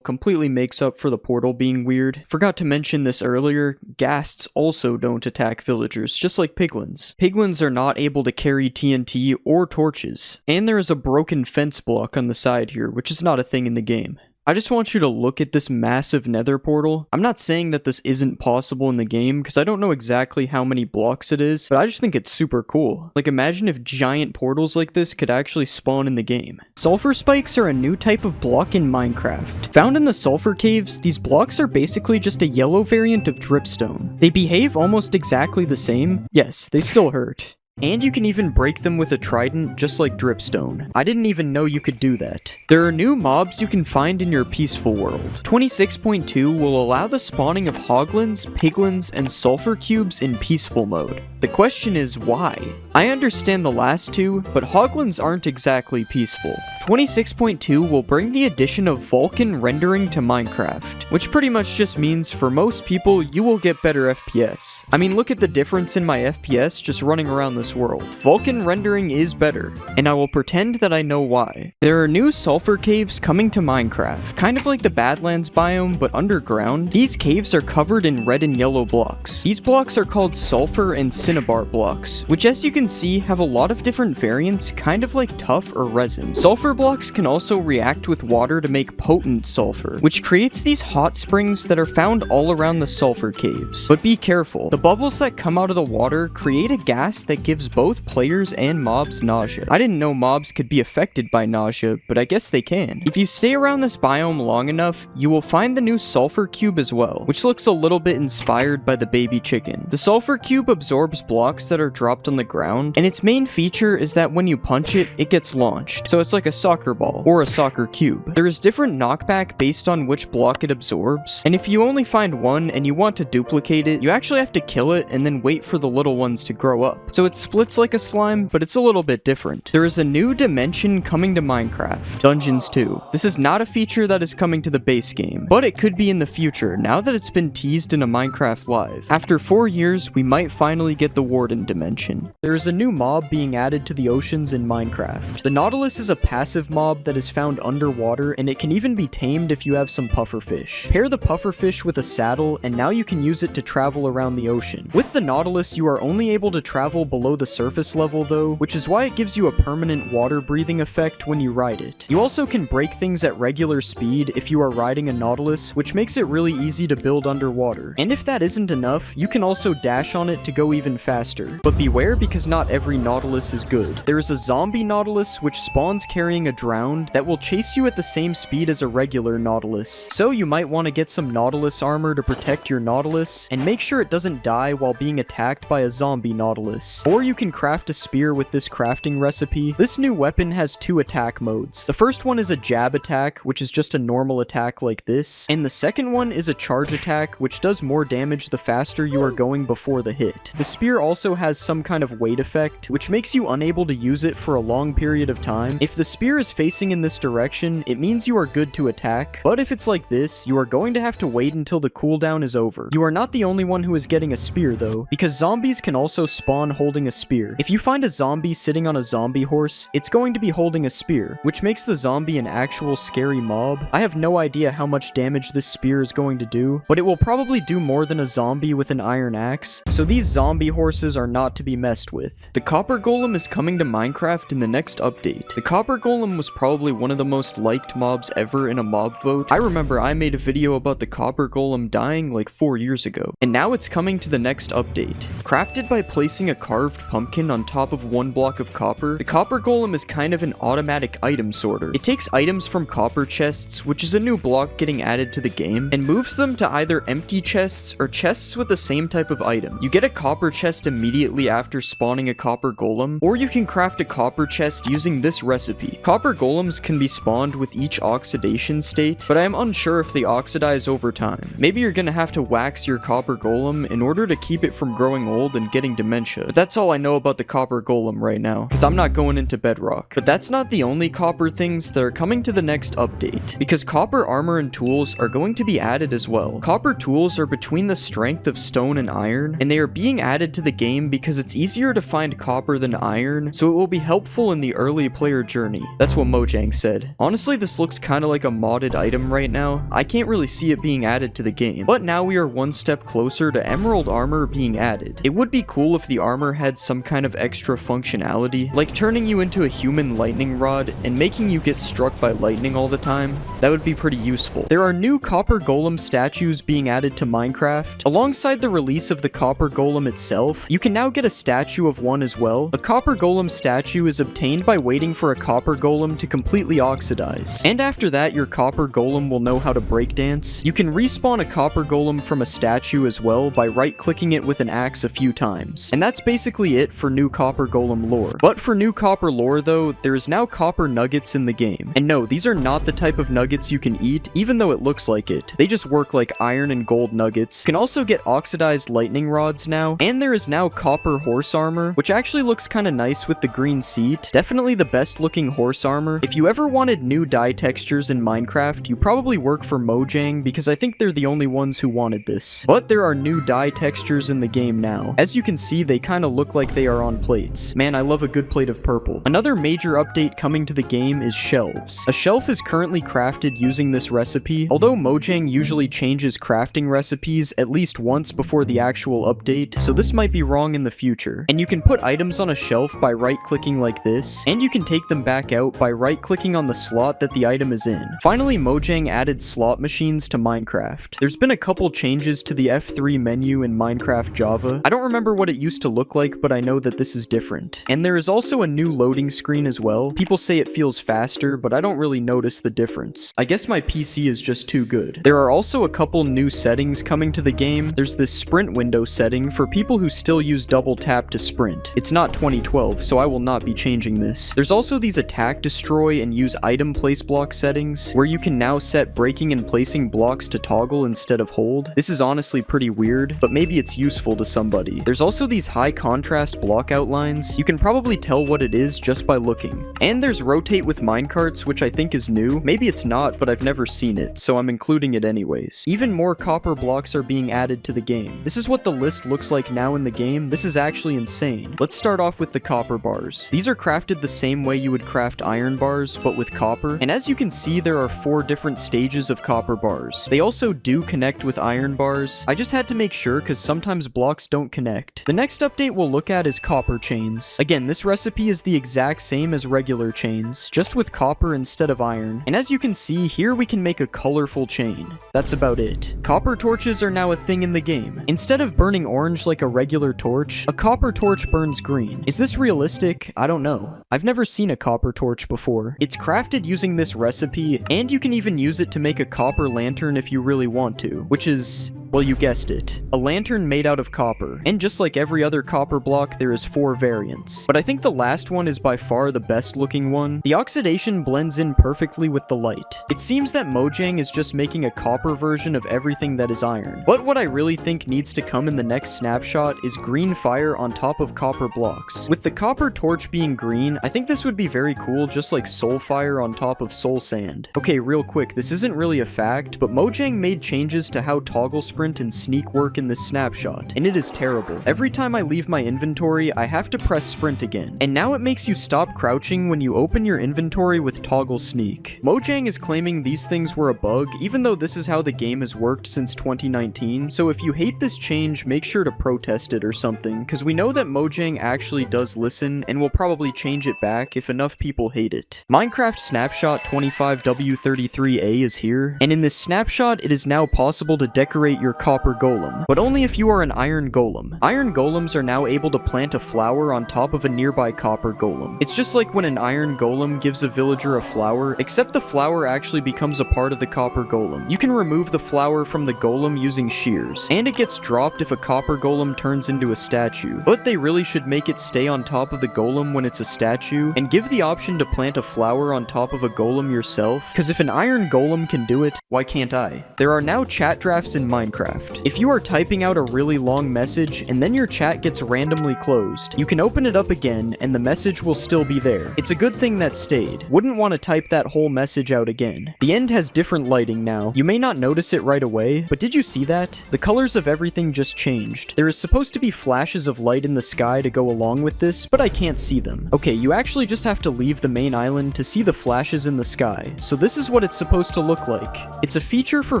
completely makes up for the portal being weird. Forgot to mention this earlier, ghasts also don't attack villagers, just like piglins. Piglins are not able to carry TNT or torches. And there is a broken fence block on the side here, which is not a thing in the game. I just want you to look at this massive nether portal. I'm not saying that this isn't possible in the game, because I don't know exactly how many blocks it is, but I just think it's super cool. Like, imagine if giant portals like this could actually spawn in the game. Sulfur spikes are a new type of block in Minecraft. Found in the sulfur caves, these blocks are basically just a yellow variant of dripstone. They behave almost exactly the same. Yes, they still hurt. And you can even break them with a trident, just like dripstone. I didn't even know you could do that. There are new mobs you can find in your peaceful world. 26.2 will allow the spawning of hoglins, piglins, and sulfur cubes in peaceful mode. The question is why? I understand the last two, but hoglins aren't exactly peaceful. 26.2 will bring the addition of Vulkan rendering to Minecraft, which pretty much just means for most people you will get better FPS. I mean, look at the difference in my FPS just running around this world. Vulkan rendering is better, and I will pretend that I know why. There are new sulfur caves coming to Minecraft, kind of like the Badlands biome but underground. These caves are covered in red and yellow blocks. These blocks are called sulfur and cinnabar blocks, which as you can see have a lot of different variants, kind of like tuff or resin. Sulfur blocks can also react with water to make potent sulfur, which creates these hot springs that are found all around the sulfur caves. But be careful, the bubbles that come out of the water create a gas that gives both players and mobs nausea. I didn't know mobs could be affected by nausea, but I guess they can. If you stay around this biome long enough, you will find the new sulfur cube as well, which looks a little bit inspired by the baby chicken. The sulfur cube absorbs blocks that are dropped on the ground, and its main feature is that when you punch it, it gets launched. So it's like a soccer ball, or a soccer cube. There is different knockback based on which block it absorbs, and if you only find one and you want to duplicate it, you actually have to kill it and then wait for the little ones to grow up. So it splits like a slime, but it's a little bit different. There is a new dimension coming to Minecraft, Dungeons 2. This is not a feature that is coming to the base game, but it could be in the future now that it's been teased in a Minecraft Live. After 4 years, we might finally get the Warden dimension. There is a new mob being added to the oceans in Minecraft. The Nautilus is a passive mob that is found underwater, and it can even be tamed if you have some pufferfish. Pair the pufferfish with a saddle, and now you can use it to travel around the ocean. With the Nautilus, you are only able to travel below the surface level though, which is why it gives you a permanent water breathing effect when you ride it. You also can break things at regular speed if you are riding a Nautilus, which makes it really easy to build underwater. And if that isn't enough, you can also dash on it to go even faster. But beware, because not every Nautilus is good. There is a zombie Nautilus which spawns carrying a drowned that will chase you at the same speed as a regular Nautilus. So you might want to get some Nautilus armor to protect your Nautilus, and make sure it doesn't die while being attacked by a zombie Nautilus. Or you can craft a spear with this crafting recipe. This new weapon has 2 attack modes. The first one is a jab attack, which is just a normal attack like this, and the second one is a charge attack, which does more damage the faster you are going before the hit. The spear also has some kind of weight effect, which makes you unable to use it for a long period of time. If the spear is facing in this direction, it means you are good to attack, but if it's like this, you are going to have to wait until the cooldown is over. You are not the only one who is getting a spear though, because zombies can also spawn holding a spear. If you find a zombie sitting on a zombie horse, it's going to be holding a spear, which makes the zombie an actual scary mob. I have no idea how much damage this spear is going to do, but it will probably do more than a zombie with an iron axe, so these zombie horses are not to be messed with. The copper golem is coming to Minecraft in the next update. The copper golem was probably one of the most liked mobs ever in a mob vote. I remember I made a video about the copper golem dying like 4 years ago, and now it's coming to the next update. Crafted by placing a carved pumpkin on top of 1 block of copper, the copper golem is kind of an automatic item sorter. It takes items from copper chests, which is a new block getting added to the game, and moves them to either empty chests or chests with the same type of item. You get a copper chest chest immediately after spawning a copper golem, or you can craft a copper chest using this recipe. Copper golems can be spawned with each oxidation state, but I am unsure if they oxidize over time. Maybe you're gonna have to wax your copper golem in order to keep it from growing old and getting dementia. But that's all I know about the copper golem right now, because I'm not going into bedrock. But that's not the only copper things that are coming to the next update, because copper armor and tools are going to be added as well. Copper tools are between the strength of stone and iron, and they are being added to the game because it's easier to find copper than iron, so it will be helpful in the early player journey. That's what Mojang said. Honestly, this looks kind of like a modded item right now. I can't really see it being added to the game, but now we are one step closer to emerald armor being added. It would be cool if the armor had some kind of extra functionality, like turning you into a human lightning rod and making you get struck by lightning all the time. That would be pretty useful. There are new copper golem statues being added to Minecraft. Alongside the release of the copper golem itself, you can now get a statue of one as well. A copper golem statue is obtained by waiting for a copper golem to completely oxidize, and after that your copper golem will know how to breakdance. You can respawn a copper golem from a statue as well by right-clicking it with an axe a few times. And that's basically it for new copper golem lore. But for new copper lore though, there is now copper nuggets in the game. And no, these are not the type of nuggets you can eat, even though it looks like it. They just work like iron and gold nuggets. You can also get oxidized lightning rods now, and there is now copper horse armor, which actually looks kind of nice with the green seat. Definitely the best looking horse armor. If you ever wanted new dye textures in Minecraft, you probably work for Mojang, because I think they're the only ones who wanted this. But there are new dye textures in the game now. As you can see, they kind of look like they are on plates. Man, I love a good plate of purple. Another major update coming to the game is shelves. A shelf is currently crafted using this recipe, although Mojang usually changes crafting recipes at least once before the actual update, so this might be wrong in the future. And you can put items on a shelf by right-clicking like this, and you can take them back out by right-clicking on the slot that the item is in. Finally, Mojang added slot machines to Minecraft. There's been a couple changes to the F3 menu in Minecraft Java. I don't remember what it used to look like, but I know that this is different. And there is also a new loading screen as well. People say it feels faster, but I don't really notice the difference. I guess my PC is just too good. There are also a couple new settings coming to the game. There's this sprint window setting for people who still use double tap to sprint. It's not 2012, so I will not be changing this. There's also these attack, destroy, and use item place block settings, where you can now set breaking and placing blocks to toggle instead of hold. This is honestly pretty weird, but maybe it's useful to somebody. There's also these high contrast block outlines. You can probably tell what it is just by looking. And there's rotate with minecarts, which I think is new. Maybe it's not, but I've never seen it, so I'm including it anyways. Even more copper blocks are being added to the game. This is what the list looks like now in the game. This is actually insane. Let's start off with the copper bars. These are crafted the same way you would craft iron bars, but with copper. And as you can see, there are 4 different stages of copper bars. They also do connect with iron bars. I just had to make sure because sometimes blocks don't connect. The next update we'll look at is copper chains. Again, this recipe is the exact same as regular chains, just with copper instead of iron. And as you can see, here we can make a colorful chain. That's about it. Copper torches are now a thing in the game. Instead of burning orange like a regular torch, a copper torch burns green. Is this realistic? I don't know. I've never seen a copper torch before. It's crafted using this recipe, and you can even use it to make a copper lantern if you really want to, which is... well, you guessed it. A lantern made out of copper. And just like every other copper block, there is 4 variants. But I think the last one is by far the best looking one. The oxidation blends in perfectly with the light. It seems that Mojang is just making a copper version of everything that is iron. But what I really think needs to come in the next snapshot is green fire on top of copper blocks. With the copper torch being green, I think this would be very cool, just like soul fire on top of soul sand. Okay, real quick, this isn't really a fact, but Mojang made changes to how toggle sprint and sneak work in this snapshot, and it is terrible. Every time I leave my inventory, I have to press sprint again, and now it makes you stop crouching when you open your inventory with toggle sneak. Mojang is claiming these things were a bug, even though this is how the game has worked since 2019, so if you hate this change, make sure to protest it or something, because we know that Mojang actually does listen, and will probably change it back if enough people hate it. Minecraft Snapshot 25W33A is here, and in this snapshot, it is now possible to decorate your copper golem, but only if you are an iron golem. Iron golems are now able to plant a flower on top of a nearby copper golem. It's just like when an iron golem gives a villager a flower, except the flower actually becomes a part of the copper golem. You can remove the flower from the golem using shears, and it gets dropped if a copper golem turns into a statue, but they really should make it stay on top of the golem when it's a statue, and give the option to plant a flower on top of a golem yourself, because if an iron golem can do it, why can't I? There are now chat drafts in Minecraft. If you are typing out a really long message and then your chat gets randomly closed, you can open it up again and the message will still be there. It's a good thing that stayed. Wouldn't want to type that whole message out again. The end has different lighting now. You may not notice it right away, but did you see that? The colors of everything just changed. There is supposed to be flashes of light in the sky to go along with this, but I can't see them. Okay, you actually just have to leave the main island to see the flashes in the sky. So this is what it's supposed to look like. It's a feature for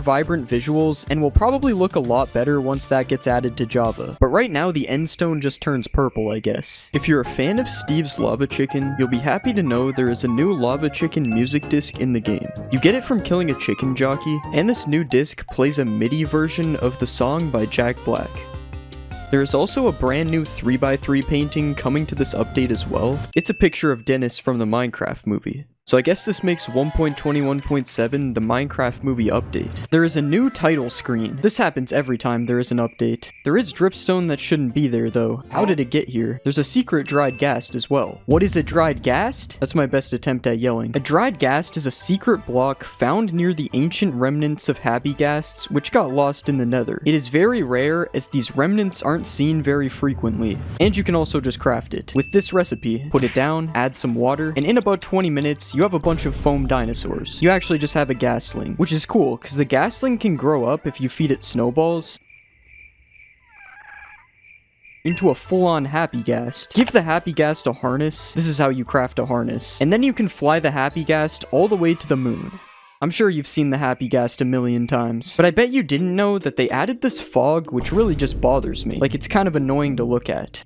vibrant visuals and will probably look a lot better once that gets added to Java. But right now the end stone just turns purple, I guess. If you're a fan of Steve's Lava Chicken, you'll be happy to know there is a new Lava Chicken music disc in the game. You get it from killing a chicken jockey, and this new disc plays a MIDI version of the song by Jack Black. There is also a brand new 3x3 painting coming to this update as well. It's a picture of Dennis from the Minecraft movie. So I guess this makes 1.21.7 the Minecraft movie update. There is a new title screen. This happens every time there is an update. There is dripstone that shouldn't be there though. How did it get here? There's a secret dried ghast as well. What is a dried ghast? That's my best attempt at yelling. A dried ghast is a secret block found near the ancient remnants of happy ghasts, which got lost in the nether. It is very rare as these remnants aren't seen very frequently. And you can also just craft it. With this recipe, put it down, add some water, and in about 20 minutes, you have a bunch of foam dinosaurs. You actually just have a ghastling, which is cool, because the ghastling can grow up if you feed it snowballs into a full-on happy ghast. Give the happy ghast a harness. This is how you craft a harness. And then you can fly the happy ghast all the way to the moon. I'm sure you've seen the happy ghast a million times, but I bet you didn't know that they added this fog, which really just bothers me. Like, it's kind of annoying to look at.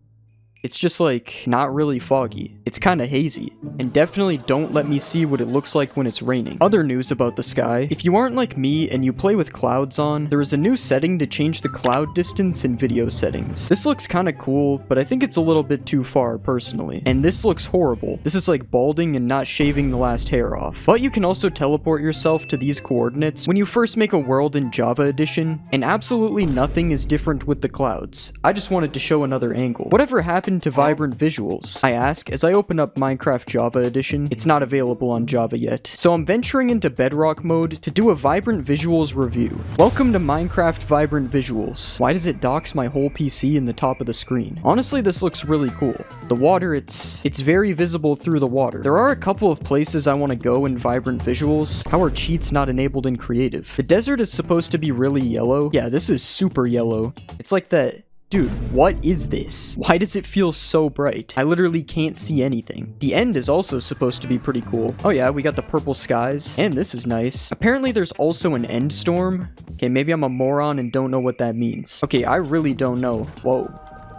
It's just like, not really foggy. It's kinda hazy. And definitely don't let me see what it looks like when it's raining. Other news about the sky. If you aren't like me and you play with clouds on, there is a new setting to change the cloud distance in video settings. This looks kinda cool, but I think it's a little bit too far personally. And this looks horrible. This is like balding and not shaving the last hair off. But you can also teleport yourself to these coordinates when you first make a world in Java Edition, and absolutely nothing is different with the clouds. I just wanted to show another angle. Whatever happened to vibrant visuals? I ask as I open up Minecraft Java Edition. It's not available on Java yet, so I'm venturing into Bedrock mode to do a vibrant visuals review. Welcome to Minecraft Vibrant Visuals. Why does it dox my whole PC in the top of the screen? Honestly, this looks really cool. The water, it's very visible through the water. There are a couple of places I want to go in vibrant visuals. How are cheats not enabled in creative? The desert is supposed to be really yellow. Yeah, this is super yellow. It's like that. Dude, what is this? Why does it feel so bright? I literally can't see anything. The end is also supposed to be pretty cool. Oh yeah, we got the purple skies, and this is nice. Apparently there's also an end storm. Okay, maybe I'm a moron and don't know what that means. Okay, I really don't know. Whoa.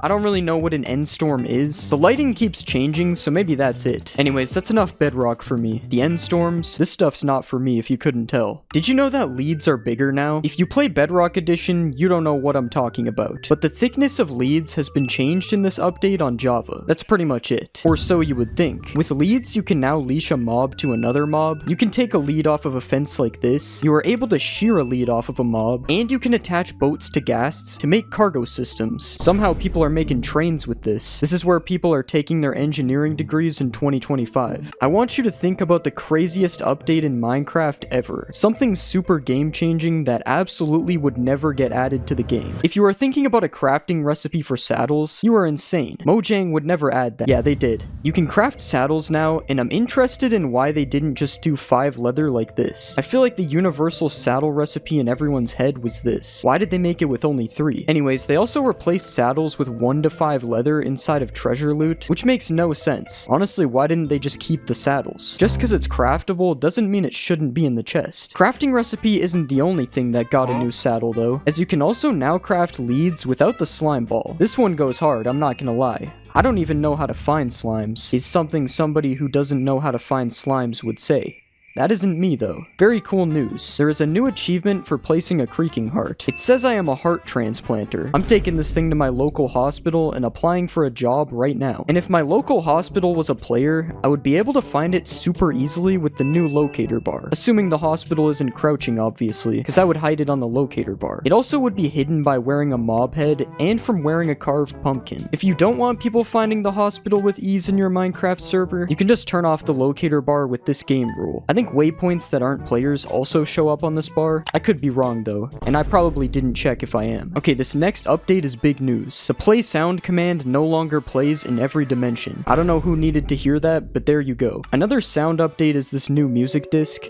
I don't really know what an end storm is. The lighting keeps changing, so maybe that's it. Anyways, that's enough bedrock for me. The end storms, this stuff's not for me if you couldn't tell. Did you know that leads are bigger now? If you play Bedrock Edition, you don't know what I'm talking about. But the thickness of leads has been changed in this update on Java. That's pretty much it. Or so you would think. With leads, you can now leash a mob to another mob. You can take a lead off of a fence like this. You are able to shear a lead off of a mob. And you can attach boats to ghasts to make cargo systems. Somehow people are making trains with this. This is where people are taking their engineering degrees in 2025. I want you to think about the craziest update in Minecraft ever. Something super game-changing that absolutely would never get added to the game. If you are thinking about a crafting recipe for saddles, you are insane. Mojang would never add that. Yeah, they did. You can craft saddles now, and I'm interested in why they didn't just do 5 leather like this. I feel like the universal saddle recipe in everyone's head was this. Why did they make it with only 3? Anyways, they also replaced saddles with 1 to 5 leather inside of treasure loot, which makes no sense. Honestly, why didn't they just keep the saddles? Just because it's craftable doesn't mean it shouldn't be in the chest. Crafting recipe isn't the only thing that got a new saddle though, as you can also now craft leads without the slime ball. This one goes hard, I'm not gonna lie. I don't even know how to find slimes. Is something somebody who doesn't know how to find slimes would say. That isn't me though. Very cool news. There is a new achievement for placing a creaking heart. It says I am a heart transplanter. I'm taking this thing to my local hospital and applying for a job right now. And if my local hospital was a player, I would be able to find it super easily with the new locator bar. Assuming the hospital isn't crouching, obviously, because I would hide it on the locator bar. It also would be hidden by wearing a mob head and from wearing a carved pumpkin. If you don't want people finding the hospital with ease in your Minecraft server, you can just turn off the locator bar with this game rule. I think waypoints that aren't players also show up on this bar. I could be wrong though, and I probably didn't check if I am. Okay, this next update is big news. The play sound command no longer plays in every dimension. I don't know who needed to hear that, but there you go. Another sound update is this new music disc.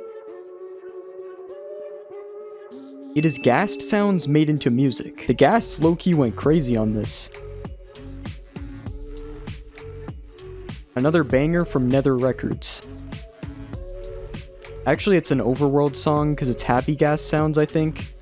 It is ghast sounds made into music. The ghasts low-key went crazy on this. Another banger from Nether Records. Actually, it's an Overworld song because it's happy ghast sounds, I think.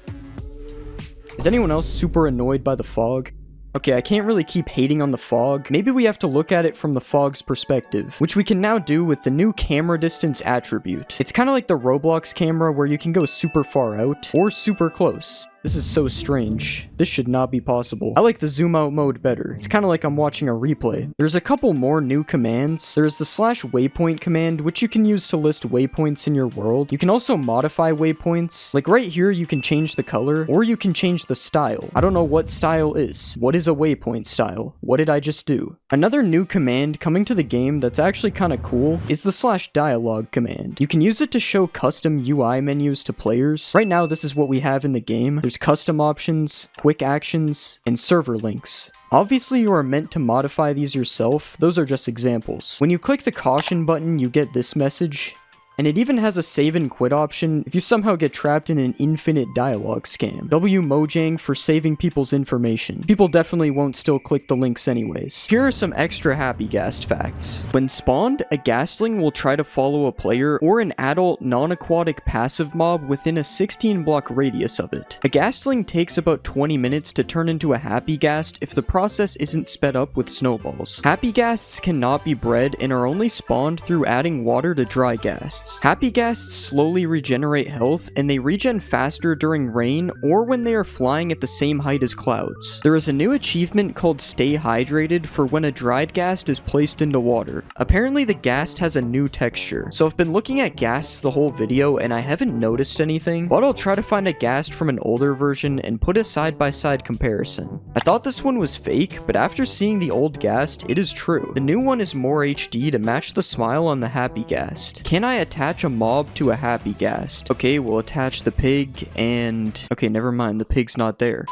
Is anyone else super annoyed by the fog? Okay, I can't really keep hating on the fog. Maybe we have to look at it from the fog's perspective, which we can now do with the new camera distance attribute. It's kind of like the Roblox camera where you can go super far out or super close. This is so strange. This should not be possible. I like the zoom out mode better. It's kind of like I'm watching a replay. There's a couple more new commands. There's the /waypoint command, which you can use to list waypoints in your world. You can also modify waypoints. Like right here, you can change the color or you can change the style. I don't know what style is. What is a waypoint style? What did I just do? Another new command coming to the game that's actually kind of cool is the /dialogue command. You can use it to show custom UI menus to players. Right now, this is what we have in the game. There's custom options, quick actions, and server links. Obviously, you are meant to modify these yourself. Those are just examples. When you click the caution button, you get this message. And it even has a save and quit option if you somehow get trapped in an infinite dialogue scam. Mojang for saving people's information. People definitely won't still click the links anyways. Here are some extra happy ghast facts. When spawned, a ghastling will try to follow a player or an adult non-aquatic passive mob within a 16 block radius of it. A ghastling takes about 20 minutes to turn into a happy ghast if the process isn't sped up with snowballs. Happy ghasts cannot be bred and are only spawned through adding water to dry ghasts. Happy ghasts slowly regenerate health, and they regen faster during rain or when they are flying at the same height as clouds. There is a new achievement called Stay Hydrated for when a dried ghast is placed into water. Apparently the ghast has a new texture, so I've been looking at ghasts the whole video and I haven't noticed anything, but I'll try to find a ghast from an older version and put a side-by-side comparison. I thought this one was fake, but after seeing the old ghast, it is true. The new one is more HD to match the smile on the happy ghast. Can I attach a mob to a happy ghast? Okay, we'll attach the pig and... okay, never mind, the pig's not there.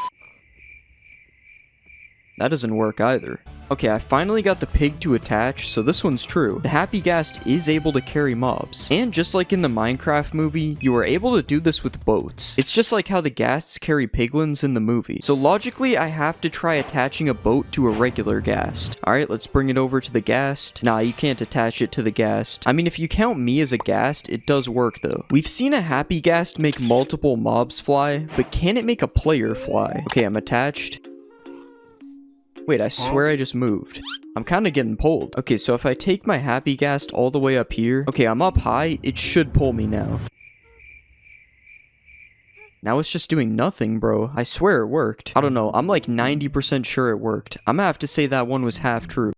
That doesn't work either. Okay, I finally got the pig to attach, so this one's true. The happy ghast is able to carry mobs. And just like in the Minecraft movie, you are able to do this with boats. It's just like how the ghasts carry piglins in the movie. So logically, I have to try attaching a boat to a regular ghast. Alright, let's bring it over to the ghast. Nah, you can't attach it to the ghast. I mean, if you count me as a ghast, it does work though. We've seen a happy ghast make multiple mobs fly, but can it make a player fly? Okay, I'm attached. Wait, I swear I just moved. I'm kind of getting pulled. Okay, so if I take my happy ghast all the way up here... okay, I'm up high. It should pull me now. Now it's just doing nothing, bro. I swear it worked. I don't know. I'm like 90% sure it worked. I'm gonna have to say that one was half true.